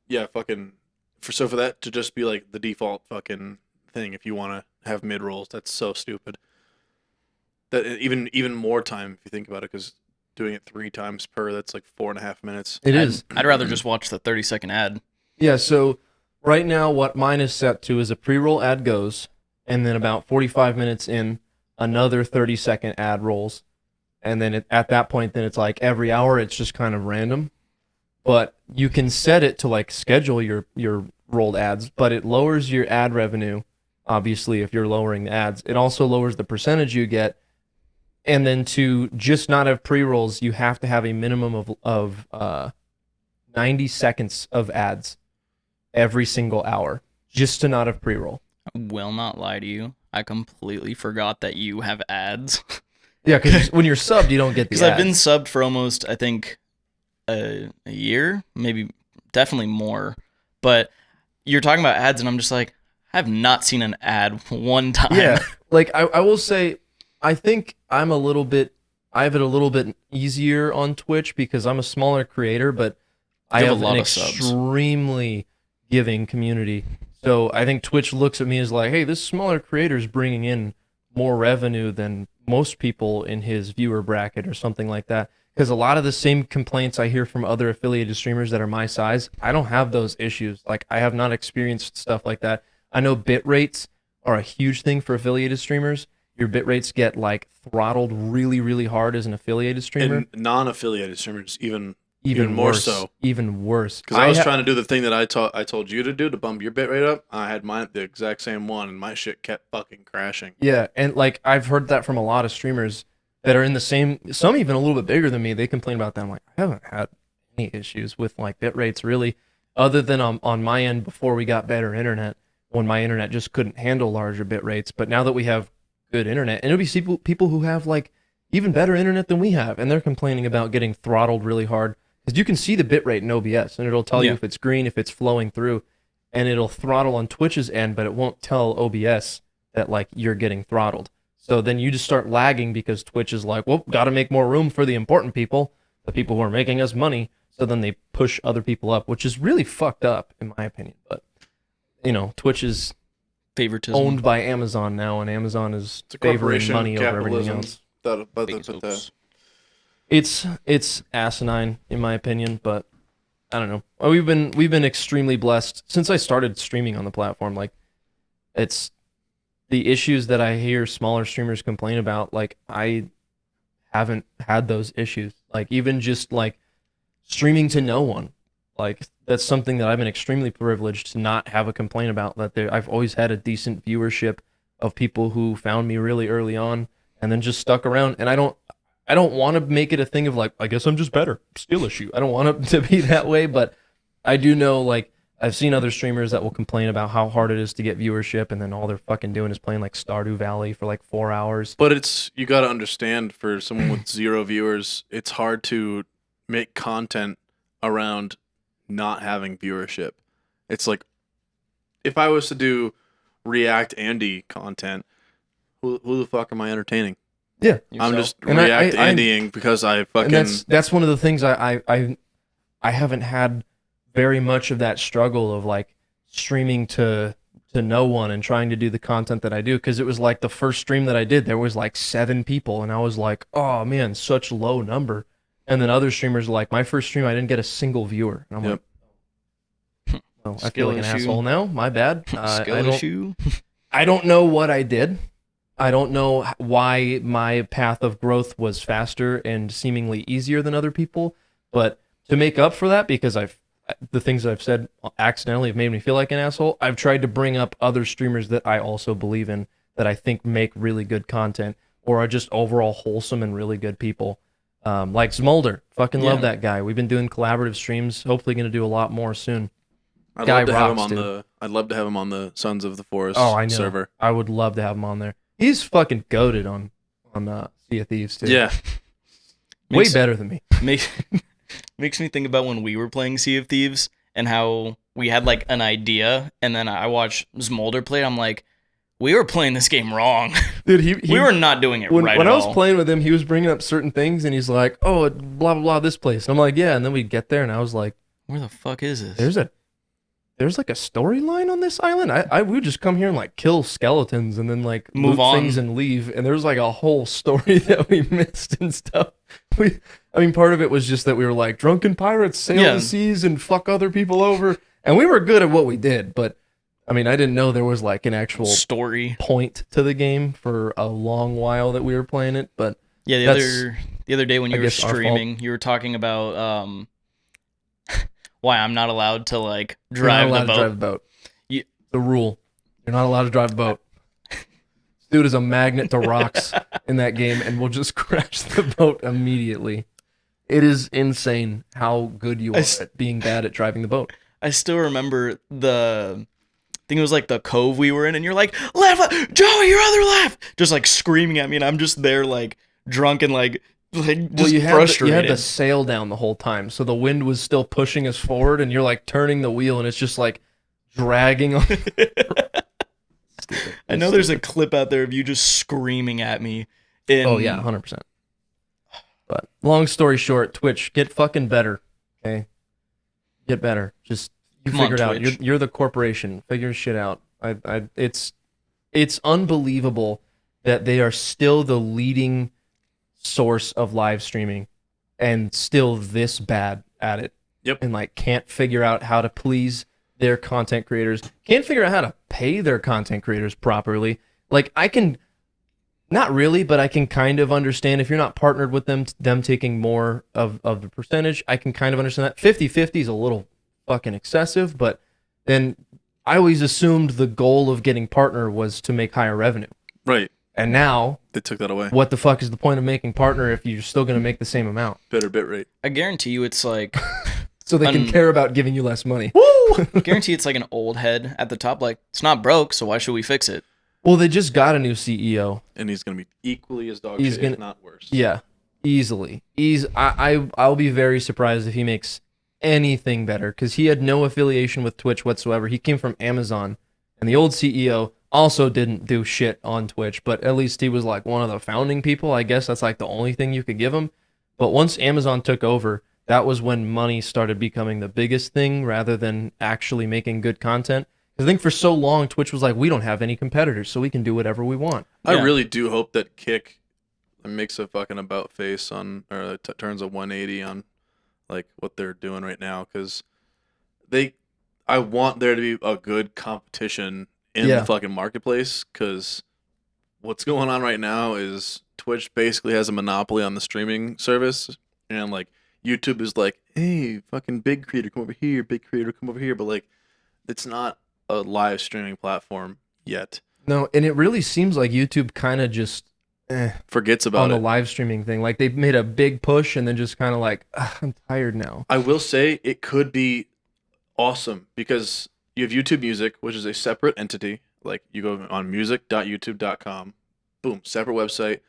Yeah, fucking. For that to just be like the default fucking thing, if you want to have mid rolls, that's so stupid. That even more time if you think about it, because doing it 3 times per, that's like 4.5 minutes. It is. I'd rather just watch the 30-second ad. Yeah. So right now, what mine is set to is a pre-roll ad goes, and then about 45 minutes in, another 30-second ad rolls, and then at that point, then it's like every hour, it's just kind of random. But you can set it to like schedule your rolled ads, but it lowers your ad revenue. Obviously, if you're lowering the ads, it also lowers the percentage you get. And then to just not have pre-rolls, you have to have a minimum of 90 seconds of ads every single hour just to not have pre-roll. I will not lie to you. I completely forgot that you have ads. Yeah, because when you're subbed, you don't get the ads. Because I've been subbed for almost, I think, a year, maybe definitely more. But you're talking about ads, and I'm just like, I have not seen an ad one time. Yeah, like I will say, I think I have it a little bit easier on Twitch because I'm a smaller creator, but I You have have a lot an of subs. extremely giving community. So I think Twitch looks at me as like, hey, this smaller creator is bringing in more revenue than most people in his viewer bracket or something like that. Because a lot of the same complaints I hear from other affiliated streamers that are my size, I don't have those issues. Like, I have not experienced stuff like that. I know bit rates are a huge thing for affiliated streamers. Your bit rates get like throttled really, really hard as an affiliated streamer. And non-affiliated streamers even more worse, so. Even worse. Because I was trying to do the thing that I told you to do to bump your bit rate up. I had mine the exact same one, and my shit kept fucking crashing. Yeah, and like I've heard that from a lot of streamers that are in the same, some even a little bit bigger than me. They complain about that. I'm like, I haven't had any issues with like bit rates really, other than on my end before we got better internet, when my internet just couldn't handle larger bit rates. But now that we have good internet, and it'll be people who have like even better internet than we have, and they're complaining about getting throttled really hard. Because you can see the bit rate in OBS, and it'll tell you if it's green, if it's flowing through, and it'll throttle on Twitch's end, but it won't tell OBS that like you're getting throttled. So then you just start lagging because Twitch is like, well, got to make more room for the important people, the people who are making us money. So then they push other people up, which is really fucked up in my opinion. But you know, Twitch is Favoritism. owned by Amazon now, and Amazon is favoring money over everything else. It's asinine in my opinion, but I don't know. We've been extremely blessed since I started streaming on the platform. Like, it's the issues that I hear smaller streamers complain about. Like, I haven't had those issues. Like, even just like streaming to no one. Like, that's something that I've been extremely privileged to not have a complaint about. That I've always had a decent viewership of people who found me really early on and then just stuck around. And I don't want to make it a thing of like, I guess I'm just better. Skill issue. I don't want it to be that way, but I do know, like, I've seen other streamers that will complain about how hard it is to get viewership, and then all they're fucking doing is playing like Stardew Valley for like 4 hours. But you got to understand, for someone with 0 viewers, it's hard to make content around not having viewership. It's like, if I was to do React Andy content, who the fuck am I entertaining? Yeah, I'm just React Andying because I fucking. And that's one of the things I haven't had very much of that struggle of like streaming to no one and trying to do the content that I do, because it was like the first stream that I did, there was like 7 people, and I was like, oh man, such low number. And then other streamers are like, my first stream I didn't get a single viewer, and I'm like, oh, I feel like an asshole now. My bad. I don't know what I did. I don't know why my path of growth was faster and seemingly easier than other people, but to make up for that, because the things that I've said accidentally have made me feel like an asshole, I've tried to bring up other streamers that I also believe in, that I think make really good content or are just overall wholesome and really good people. Like Smolder. Fucking love that guy. We've been doing collaborative streams, hopefully going to do a lot more soon. I'd love to have him on the Sons of the Forest server. I would love to have him on there. He's fucking goated on Sea of Thieves too. Yeah. Way better than me. Makes me think about when we were playing Sea of Thieves and how we had like an idea, and then I watched Smolder play. I'm like, we were playing this game wrong. Dude, we were not doing it right at all. When I was playing with him, he was bringing up certain things, and he's like, oh, blah, blah, blah, this place. And I'm like, yeah. And then we get there, and I was like, where the fuck is this? There's like a storyline on this island. We would just come here and like kill skeletons and then like move on things and leave. And there's like a whole story that we missed and stuff. Part of it was just that we were like drunken pirates sail the seas and fuck other people over. And we were good at what we did, but I didn't know there was like an actual story point to the game for a long while that we were playing it. But yeah, the other day when you were streaming, you were talking about why I'm not allowed to like drive the boat. The rule. You're not allowed to drive a boat. This dude is a magnet to rocks in that game and will just crash the boat immediately. It is insane how good you are at being bad at driving the boat. I still remember I think it was like the cove we were in, and you're like, left, Joey, your other left, just like screaming at me, and I'm just there like drunk and like like Well, just you had frustrated. the sail down the whole time, so Just you had frustrated. the sail down the whole time, so the wind was still pushing us forward, and you're like turning the wheel, and it's just like dragging on. I know there's a clip out there of you just screaming at me. In, Oh yeah, 100%. But long story short, Twitch, get fucking better. Okay, get better. Just you Come on, figure it out. Twitch. You're the corporation. Figure shit out. It's unbelievable that they are still the leading source of live streaming and still this bad at it. Yep. And like can't figure out how to please their content creators. Can't figure out how to pay their content creators properly. Like I can not really, but I can kind of understand if you're not partnered with them taking more of the percentage. I can kind of understand that. 50-50 is a little fucking excessive, but then I always assumed the goal of getting partner was to make higher revenue. Right. And now They took that away. what the fuck is the point of making partner if you're still going to make the same amount? Better bit rate. I guarantee you, it's like So they can care about giving you less money. guarantee it's like an old head at the top. Like it's not broke, so why should we fix it? Well, they just got a new CEO. And he's going to be equally as dog He's shit, gonna- if not worse. Yeah, easily. I'll be very surprised if he makes anything better because he had no affiliation with Twitch whatsoever. He came from Amazon, and the old CEO also didn't do shit on Twitch, but at least he was like one of the founding people. I guess that's like the only thing you could give him. But once Amazon took over, that was when money started becoming the biggest thing rather than actually making good content. I think for so long, Twitch was like, we don't have any competitors, so we can do whatever we want. I Yeah. really do hope that Kick makes a fucking about face on, or turns a 180 on, like, what they're doing right now, because I want there to be a good competition in Yeah. the fucking marketplace, because what's going on right now is Twitch basically has a monopoly on the streaming service, and, like, YouTube is like, hey, fucking big creator, come over here, big creator, come over here, but, like, it's not a live streaming platform yet. No, and it really seems like YouTube kind of just Forgets on about the it. live streaming thing. Like they've made a big push and then just kind of like, I'm tired now. I will say it could be awesome because you have YouTube Music, which is a separate entity. Like you go on music.youtube.com, boom, separate website.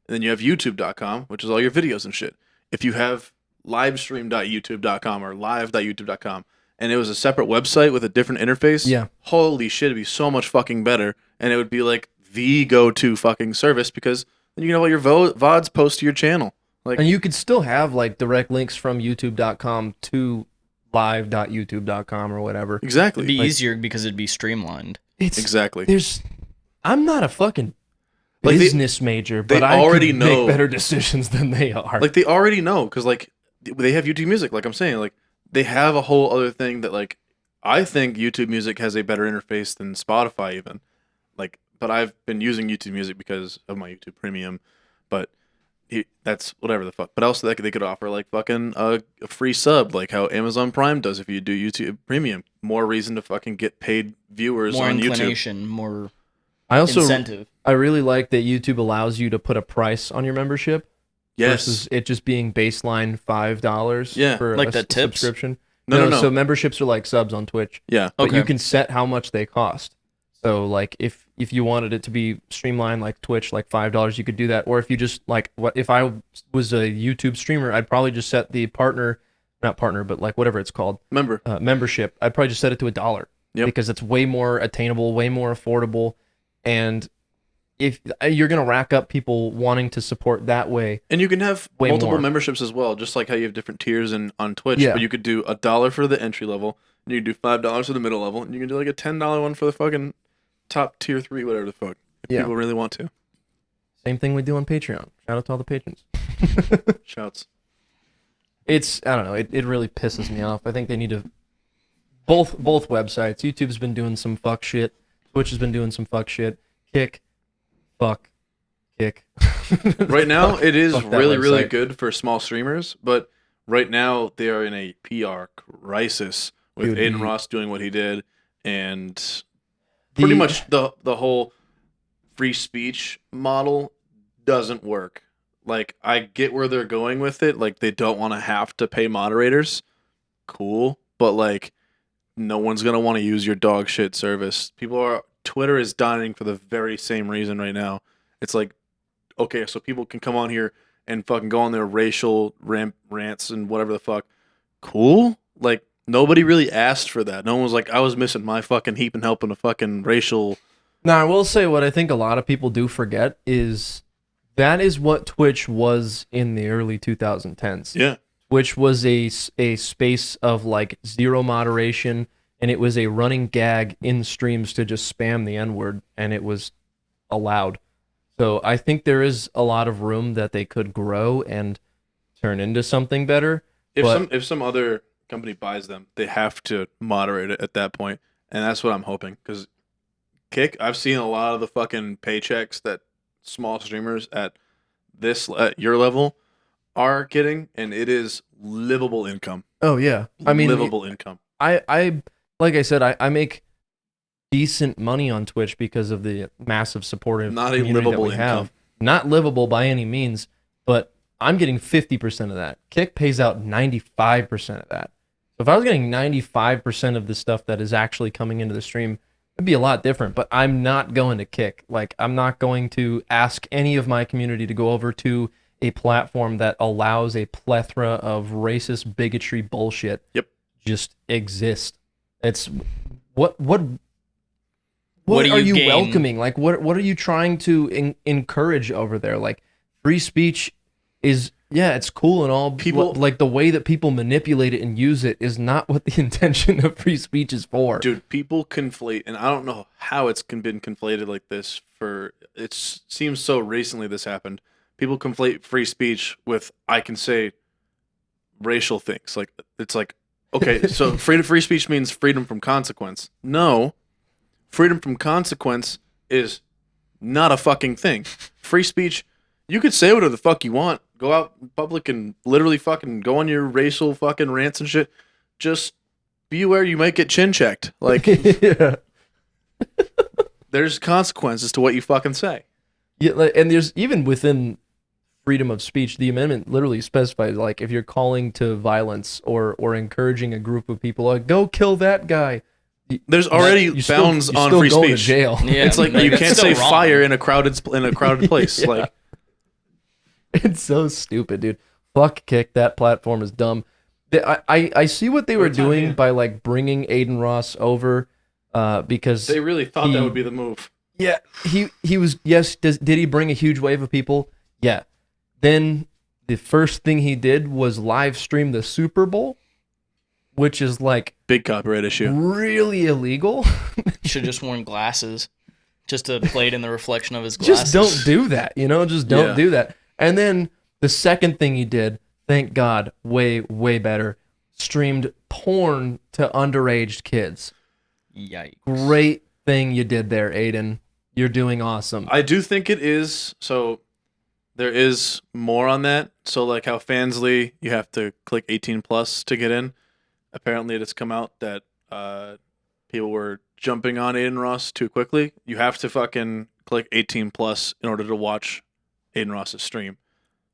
And then you have youtube.com, which is all your videos and shit. If you have livestream.youtube.com or live.youtube.com, and it was a separate website with a different interface, Yeah. holy shit, it'd be so much fucking better. And it would be like the go-to fucking service because then you can have all your VODs post to your channel. Like, And you could still have like direct links from youtube.com to live.youtube.com or whatever. exactly. It'd be Like- easier because it'd be streamlined. It's Exactly. I'm not a fucking Like, business major, they but I already could know- make better decisions than they are. Like they already know because like they have YouTube Music. Like I'm saying, like they have a whole other thing that like I think YouTube Music has a better interface than Spotify even. Like, but I've been using YouTube Music because of my YouTube Premium. But that's whatever the fuck. But also they could offer like fucking a free sub, like how Amazon Prime does if you do YouTube Premium. More reason to fucking get paid viewers More on YouTube. inclination, more I also incentive. I really like that YouTube allows you to put a price on your membership Yes. versus it just being baseline $5 Yeah, for like a the tips? subscription. No. So memberships are like subs on Twitch. Yeah. But Okay. you can set how much they cost. So like if you wanted it to be streamlined like Twitch, like $5, you could do that. Or if you just like what if I was a YouTube streamer, I'd probably just set the not partner, but like whatever it's called, Remember. membership. I'd probably just set it to $1 Yep. because it's way more attainable, way more affordable, and if you're gonna rack up people wanting to support that way, And you can have Way multiple more. memberships as well, just like how you have different tiers on Twitch. Yeah. But you could do $1 for the entry level, and you can do $5 for the middle level, and you can do like a $10 one for the fucking top tier 3, whatever the fuck. If Yeah. people really want to. same thing we do on Patreon. Shout out to all the patrons. Shouts. It's I don't know. It really pisses me off. I think they need to both websites. YouTube's been doing some fuck shit. Twitch has been doing some fuck shit. Kick. Right now, it is Fuck that really, really website. good for small streamers, but right now they are in a PR crisis with Dude, Adin the- Ross doing what he did, and pretty much the whole free speech model doesn't work. Like, I get where they're going with it. Like, they don't want to have to pay moderators. Cool. But, like, no one's going to want to use your dog shit service. Twitter is dying for the very same reason right now. It's like, okay, so people can come on here and fucking go on their racial rants and whatever the fuck. Cool. Like nobody really asked for that. No one was like, I was missing my fucking heap and helping a fucking racial. Now, I will say what I think a lot of people do forget is that is what Twitch was in the early 2010s. Yeah. Twitch was a space of like zero moderation, and it was a running gag in streams to just spam the N-word, and it was allowed. So I think there is a lot of room that they could grow and turn into something better. If some other company buys them, they have to moderate it at that point, and that's what I'm hoping. Because Kick, I've seen a lot of the fucking paychecks that small streamers at your level are getting, and it is livable income. Oh yeah, I mean livable income. I like I said, I make decent money on Twitch because of the massive supportive Not a community livable that we income. have. Not livable by any means, but I'm getting 50% of that. Kick pays out 95% of that. So if I was getting 95% of the stuff that is actually coming into the stream, it'd be a lot different. But I'm not going to Kick. Like, I'm not going to ask any of my community to go over to a platform that allows a plethora of racist bigotry bullshit. Yep. Just exist. It's what do are you gain? welcoming? Like what are you trying to encourage over there? Like free speech is it's cool and all. People like the way that people manipulate it and use it is not what the intention of free speech is for. Dude, people conflate, and I don't know how it's been conflated like this. It seems so recently this happened. People conflate free speech with I can say racial things. Like it's like okay, so free speech means freedom from consequence. No, freedom from consequence is not a fucking thing. Free speech, you could say whatever the fuck you want. Go out in public and literally fucking go on your racial fucking rants and shit. Just be aware you might get chin checked. Like, Yeah. there's consequences to what you fucking say. Yeah, and there's even within freedom of speech, the amendment literally specifies like if you're calling to violence or encouraging a group of people like go kill that guy. There's already bounds on free going speech. to jail. Yeah, It's like you it's can't still say wrong. fire in a crowded place. Yeah. Like It's so stupid, dude. Fuck Kick. That platform is dumb. I see what they were What's that doing mean? by like bringing Adin Ross over, because they really thought that would be the move. yeah, he was did he bring a huge wave of people? Yeah. Then the first thing he did was live stream the Super Bowl, which is like Big copyright issue. really illegal. Should have just worn glasses just to play it in the reflection of his glasses. Just don't do that, Just don't Yeah. do that. And then the second thing he did, thank God, way better, streamed porn to underage kids. Yikes. Great thing you did there, Aiden. You're doing awesome. I do think it is. So there is more on that. So like how Fansly, you have to click 18 plus to get in. Apparently it has come out that people were jumping on Adin Ross too quickly. You have to fucking click 18 plus in order to watch Adin Ross's stream.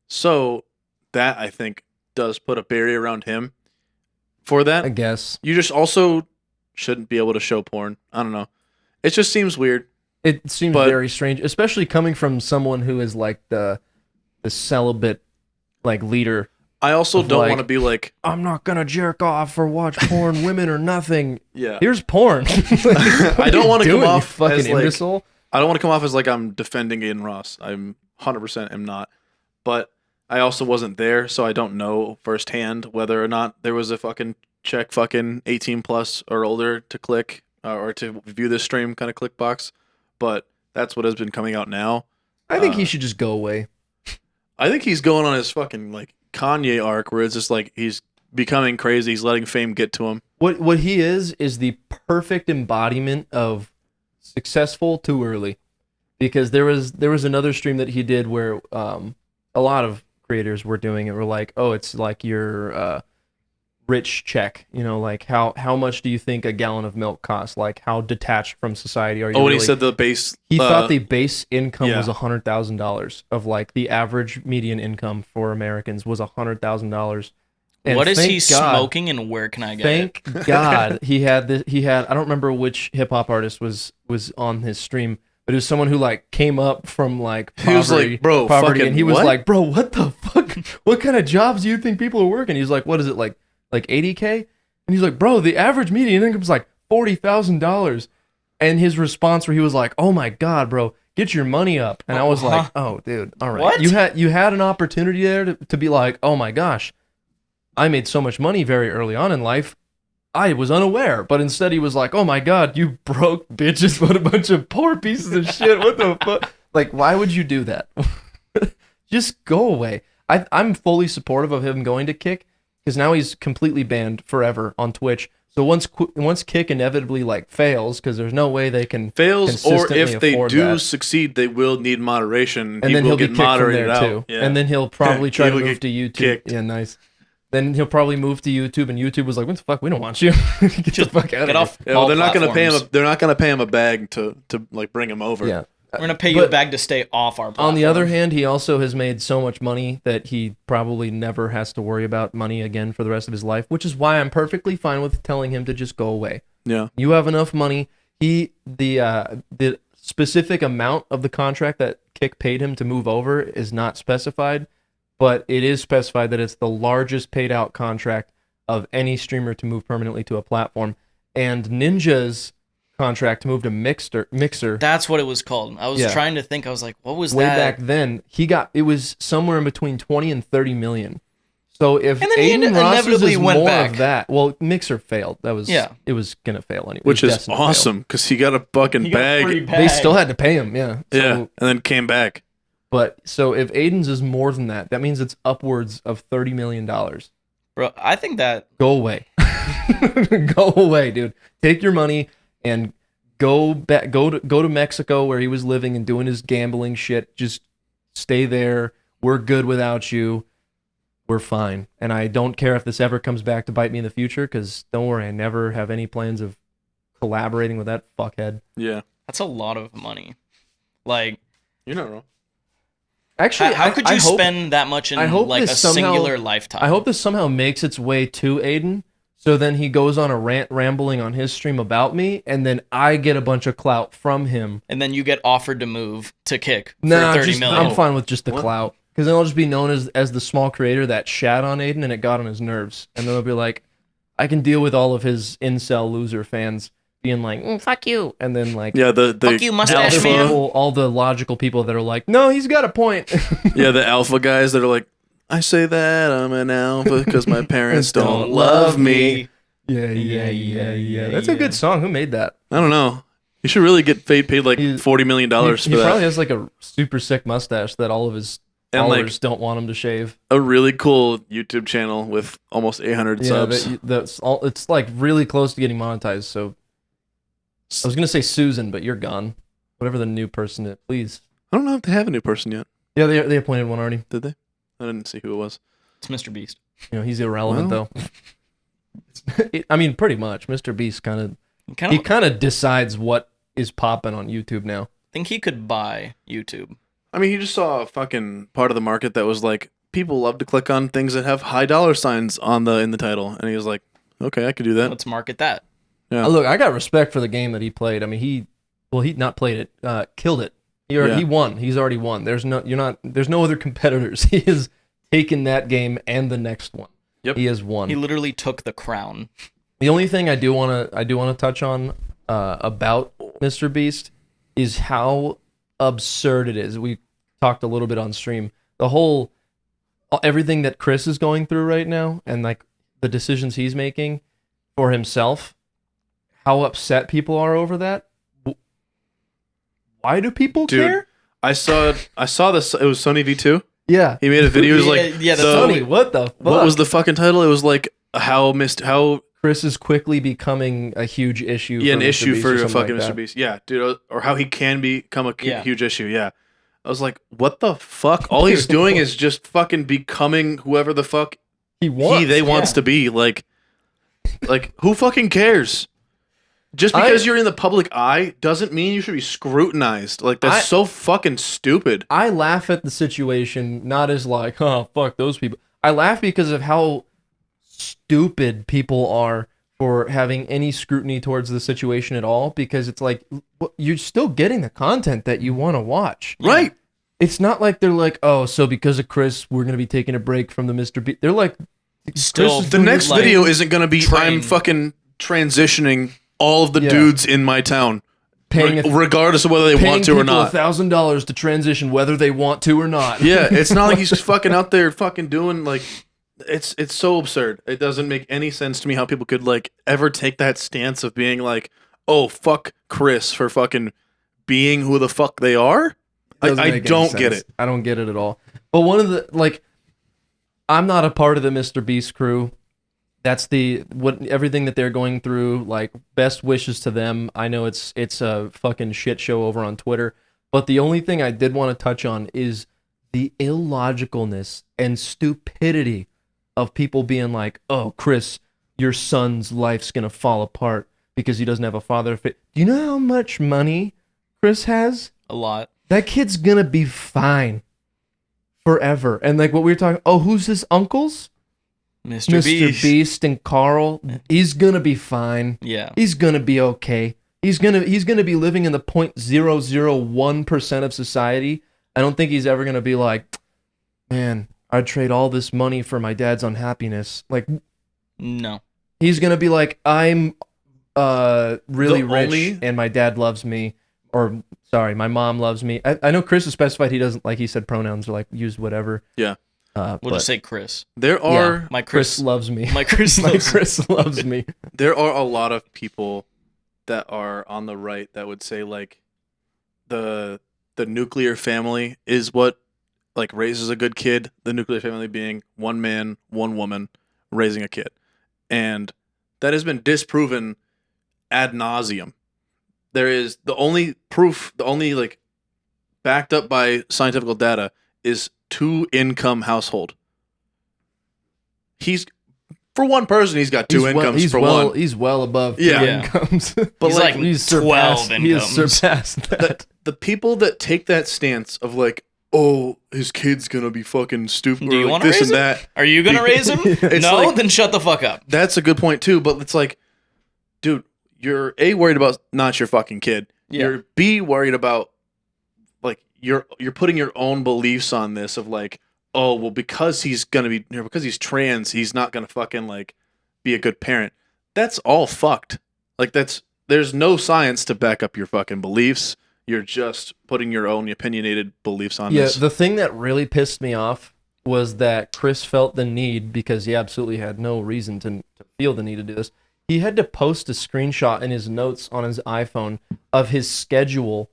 So that I think does put a barrier around him for that. I guess. You just also shouldn't be able to show porn. I don't know. It just seems weird. It seems But- very strange, especially coming from someone who is like the celibate like leader. I also Of don't like- want to be like, I'm not gonna jerk off or watch porn, women or nothing. yeah. Here's porn. I don't want to come off fucking as like, imbecile. I don't want to come off as like I'm defending Adin Ross. I'm 100% am not. But I also wasn't there, so I don't know firsthand whether or not there was a fucking check fucking 18 plus or older to click or to view this stream kind of click box. But that's what has been coming out now. I think he should just go away. I think he's going on his fucking like Kanye arc where it's just like he's becoming crazy. He's letting fame get to him. What he is the perfect embodiment of successful too early, because there was another stream that he did where a lot of creators were doing it. Were like, oh, it's like your rich check, like how much do you think a gallon of milk costs? Like how detached from society are you? Oh, and really? he said the base. He thought the base income yeah. was $100,000 of like the average median income for Americans was $100,000. What is he thank God- smoking and where can I get it? Thank God he had this. He had, I don't remember which hip hop artist was on his stream, but it was someone who like came up from like poverty, He was like, bro, poverty, fucking and he was what? like, bro, what the fuck? What kind of jobs do you think people are working? He's like, what is it like 80K? And he's like, bro, the average median income is like $40,000. And his response where he was like, oh my God, bro, get your money up. And I was like, oh, dude, all right. What? You had an opportunity there to be like, oh my gosh, I made so much money very early on in life. I was unaware. But instead he was like, oh my God, you broke bitches. What a bunch of poor pieces of shit. What the fuck? Like, why would you do that? Just go away. I'm fully supportive of him going to Kick because now he's completely banned forever on Twitch. So once Kick inevitably like fails, because there's no way they can Fails, or consistently if they afford do that. succeed, they will need moderation. And then he'll get get kicked from moderated there out. too. Yeah. And then he'll probably try He to will move get to YouTube. kicked. Yeah, nice. Then he'll probably move to YouTube, and YouTube was like, "What the fuck? We don't want you. Get the fuck out Get of off. Yeah, well, all they're not going to pay him. platforms. They're not going to pay him a bag to like bring him over. here." Yeah. We're gonna pay you a bag to stay off our platform. On the other hand, he also has made so much money that he probably never has to worry about money again for the rest of his life, which is why I'm perfectly fine with telling him to just go away. Yeah. You have enough money. The specific amount of the contract that Kick paid him to move over is not specified, but it is specified that it's the largest paid out contract of any streamer to move permanently to a platform. And Ninja's contract to move to Mixer That's what it was called. I was Yeah. trying to think. I was like, what was way that? back then, it was somewhere in between 20 and 30 million. So if And then he Adin Ross's inevitably is went more back. of that, well, Mixer failed. Yeah. It was gonna fail anyway. Which It was is destined to fail. awesome because he got a fucking He got a free bag. bag. They still had to pay him, yeah. So, Yeah, and then came back. But so if Aiden's is more than that, that means it's upwards of $30 million. Bro, I think that Go away. Go away, dude. Take your money and go back. Go to Mexico where he was living and doing his gambling shit. Just stay there. We're good without you. We're fine. And I don't care if this ever comes back to bite me in the future, because don't worry, I never have any plans of collaborating with that fuckhead. Yeah, that's a lot of money. Like, you're not wrong. Actually, how could you I hope, spend that much in I hope like a this somehow- singular lifetime? I hope this somehow makes its way to Aiden, so then he goes on a rant rambling on his stream about me, and then I get a bunch of clout from him. And then you get offered to move to Kick for Nah, 30 just, million. I'm fine with just the What? clout. Because then I'll just be known as the small creator that shat on Aiden and it got on his nerves. And then they'll be like, I can deal with all of his incel loser fans being like, fuck you. And then like, Yeah, the Fuck you, mustache alpha, man. all the logical people that are like, no, he's got a point. Yeah, the alpha guys that are like, I say that I'm an alpha because my parents don't love me. yeah. That's a good song. Who made that? I don't know. You should really get paid like He- $40 million He for that. probably has like a super sick mustache that all of his And, like, followers don't want him to shave. A really cool YouTube channel with almost 800 subs. It's like really close to getting monetized. So I was gonna say Susan, but you're gone. Whatever the new person is, please. I don't know if they have a new person yet. Yeah, they appointed one already. Did they? I didn't see who it was. It's Mr. Beast. You know, he's irrelevant Well. though. I mean, pretty much. Mr. Beast he kind of decides what is popping on YouTube now. think he could buy YouTube. I mean, he just saw a fucking part of the market that was like, people love to click on things that have high dollar signs in the title, and he was like, okay, I could do that. Let's market that. Yeah. Look, I got respect for the game that he played. I mean, he not played it, killed it. He won. He's already won. There's no other competitors. He has taken that game and the next one. Yep. He has won. He literally took the crown. The only thing I do want to touch on about Mr. Beast is how absurd it is. We talked a little bit on stream. The whole everything that Chris is going through right now, and like the decisions he's making for himself, how upset people are over that. Why do people care? I saw this. It was Sony V2. Yeah. He made a video. It was like, that's Sony, what the fuck? what was the fucking title? It was like how Chris is quickly becoming a huge issue. an for Mr. issue Beast for or something fucking like Mr. that. Beast. Yeah, dude, or how he can become a Yeah. huge issue. Yeah, I was like, what the fuck? All he's doing is just fucking becoming whoever the fuck He wants. wants to be. Like who fucking cares? Just because you're in the public eye doesn't mean you should be scrutinized. Like that's so fucking stupid. I laugh at the situation, not as like, oh, fuck those people. I laugh because of how stupid people are for having any scrutiny towards the situation at all, because it's like you're still getting the content that you want to watch. Right. It's not like they're like, oh, so because of Chris, we're going to be taking a break from the Mr. Beast. They're like, Still, The next like, video isn't going to be train. I'm fucking transitioning all of the dudes in my town, regardless of whether they want to or not. $1,000 to transition, whether they want to or not. Yeah, it's not like he's just fucking out there fucking doing like, it's so absurd. It doesn't make any sense to me how people could like ever take that stance of being like, oh, fuck Chris for fucking being who the fuck they are. I don't get it. I don't get it at all. But one of the, like, I'm not a part of the Mr. Beast crew. That's everything that they're going through. Like, best wishes to them. I know it's a fucking shit show over on Twitter. But the only thing I did want to touch on is the illogicalness and stupidity of people being like, oh, Chris, your son's life's going to fall apart because he doesn't have a father. Do you know how much money Chris has? A lot. That kid's going to be fine forever. And like what we were talking, oh, who's his uncles? Mr. Beast and Carl. He's going to be fine. Yeah. He's going to be okay. He's gonna be living in the 0.001% of society. I don't think he's ever going to be like, man, I'd trade all this money for my dad's unhappiness. Like, no. He's going to be like, I'm really rich and my dad loves me. Or, sorry, my mom loves me. I know Chris has specified he doesn't, like he said, pronouns or like use whatever. Yeah. We'll just say Chris. There are... My Chris loves me. My Chris loves me. There are a lot of people that are on the right that would say like the nuclear family is what like raises a good kid. The nuclear family being one man, one woman raising a kid. And that has been disproven ad nauseum. There is the only proof, the only like backed up by scientific data is 2-income household. For one person, he's got two incomes for one. He's well above 2 incomes. But he's 12 incomes. He has surpassed that. The people that take that stance of like, oh, his kid's gonna be fucking stupid. Do you like want to raise him? That. Are you gonna raise him? No, like, then shut the fuck up. That's a good point too. But it's like, dude, you're A, worried about not your fucking kid. Yeah. You're B, worried about like you're putting your own beliefs on this of like, oh, well, because he's trans, he's not gonna fucking like be a good parent. That's all fucked. Like there's no science to back up your fucking beliefs. You're just putting your own opinionated beliefs on this. Yeah, the thing that really pissed me off was that Chris felt the need, because he absolutely had no reason to feel the need to do this. He had to post a screenshot in his notes on his iPhone of his schedule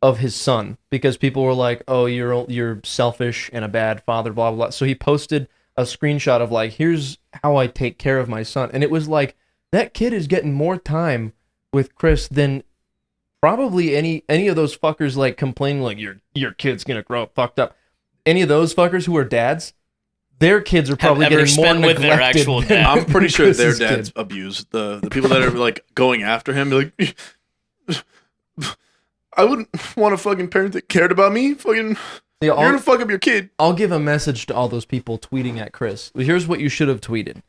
of his son, because people were like, oh, you're selfish and a bad father, blah, blah, blah. So he posted a screenshot of like, here's how I take care of my son. And it was like, that kid is getting more time with Chris than probably any of those fuckers like complaining like your kid's gonna grow up fucked up. Any of those fuckers who are dads, their kids are probably getting more neglected with their actual dad. I'm pretty sure their dads abuse the people that are like going after him. Like, I wouldn't want a fucking parent that cared about me. Fucking, you're gonna fuck up your kid. I'll give a message to all those people tweeting at Chris. Here's what you should have tweeted.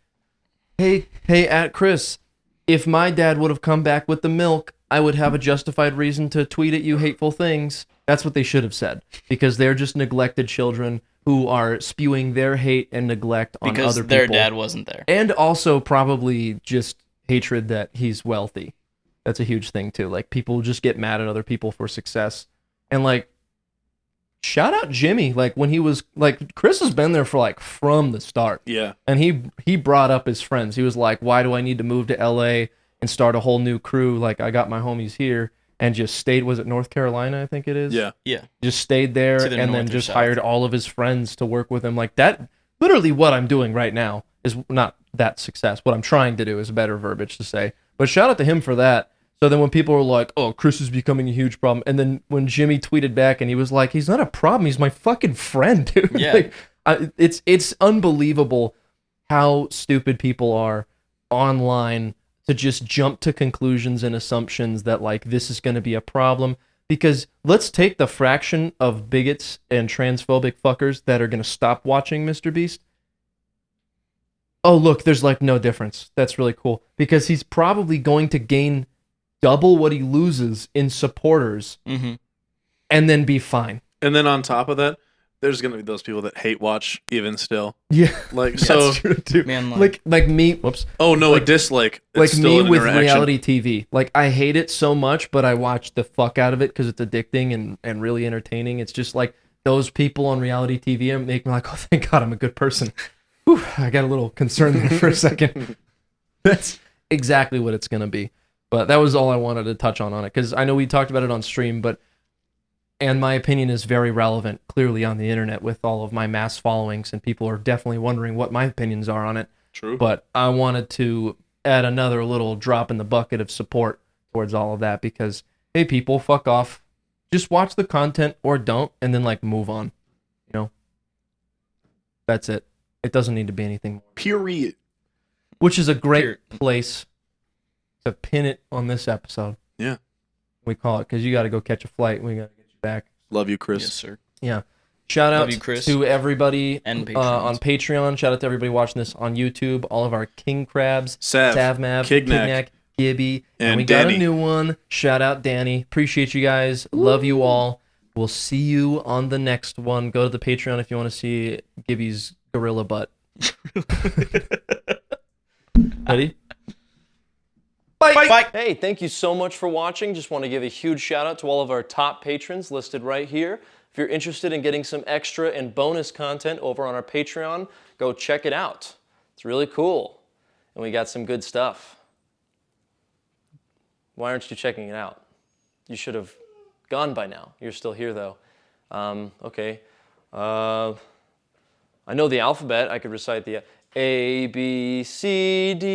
Hey, at Chris, if my dad would have come back with the milk, I would have a justified reason to tweet at you hateful things. That's what they should have said, because they're just neglected children who are spewing their hate and neglect on other people. Because their dad wasn't there. And also probably just hatred that he's wealthy. That's a huge thing too. Like, people just get mad at other people for success. And like, shout out Jimmy. Like, when he was like, Chris has been there for like from the start. Yeah. And he brought up his friends. He was like, why do I need to move to LA and start a whole new crew? Like, I got my homies here. And just stayed, was it North Carolina, I think it is? Yeah. Just stayed there and then just hired all of his friends to work with him. Like, that, literally what I'm doing right now is not that success. What I'm trying to do is better verbiage to say. But shout out to him for that. So then when people were like, oh, Chris is becoming a huge problem. And then when Jimmy tweeted back and he was like, he's not a problem. He's my fucking friend, dude. Yeah. Like, it's unbelievable how stupid people are online to just jump to conclusions and assumptions that like this is going to be a problem. Because let's take the fraction of bigots and transphobic fuckers that are going to stop watching Mr. Beast. oh, look, there's like no difference. That's really cool because he's probably going to gain double what he loses in supporters Mm-hmm. and then be fine. And then on top of that, there's gonna be those people that hate watch even still. Yeah, Like so. that's true too. Man, like me. Whoops. Oh no, Like- a dislike. It's Like still me an with interaction. reality TV. Like I hate it so much, but I watch the fuck out of it because it's addicting and really entertaining. It's just like those people on reality TV make me like, oh, thank God I'm a good person. Whew, I got a little concerned there for a second. That's exactly what it's gonna be. But that was all I wanted to touch on it because I know we talked about it on stream, and my opinion is very relevant, clearly on the internet with all of my mass followings, and people are definitely wondering what my opinions are on it. True. But I wanted to add another little drop in the bucket of support towards all of that because, hey, people, fuck off. Just watch the content or don't, and then like move on. You know, that's it. It doesn't need to be anything more. Period. Which is a great Period. place to pin it on this episode. Yeah. We call it because you got to go catch a flight. We got to get you back. Love you, Chris. Yes, sir. Yeah. Shout Love out you, Chris. to everybody And on Patreon. Shout out to everybody watching this on YouTube. All of our King Crabs, Sav, Savmav, Kignack, Gibby, and we got Danny. a new one. Shout out Danny. Appreciate you guys. Love you all. We'll see you on the next one. Go to the Patreon if you want to see Gibby's gorilla butt. Ready? Bye. Bye. Hey, thank you so much for watching. Just want to give a huge shout out to all of our top patrons listed right here. If you're interested in getting some extra and bonus content over on our Patreon, go check it out. It's really cool. And we got some good stuff. Why aren't you checking it out? You should have gone by now. You're still here though. Okay. I know the alphabet. I could recite the A, B, C, D.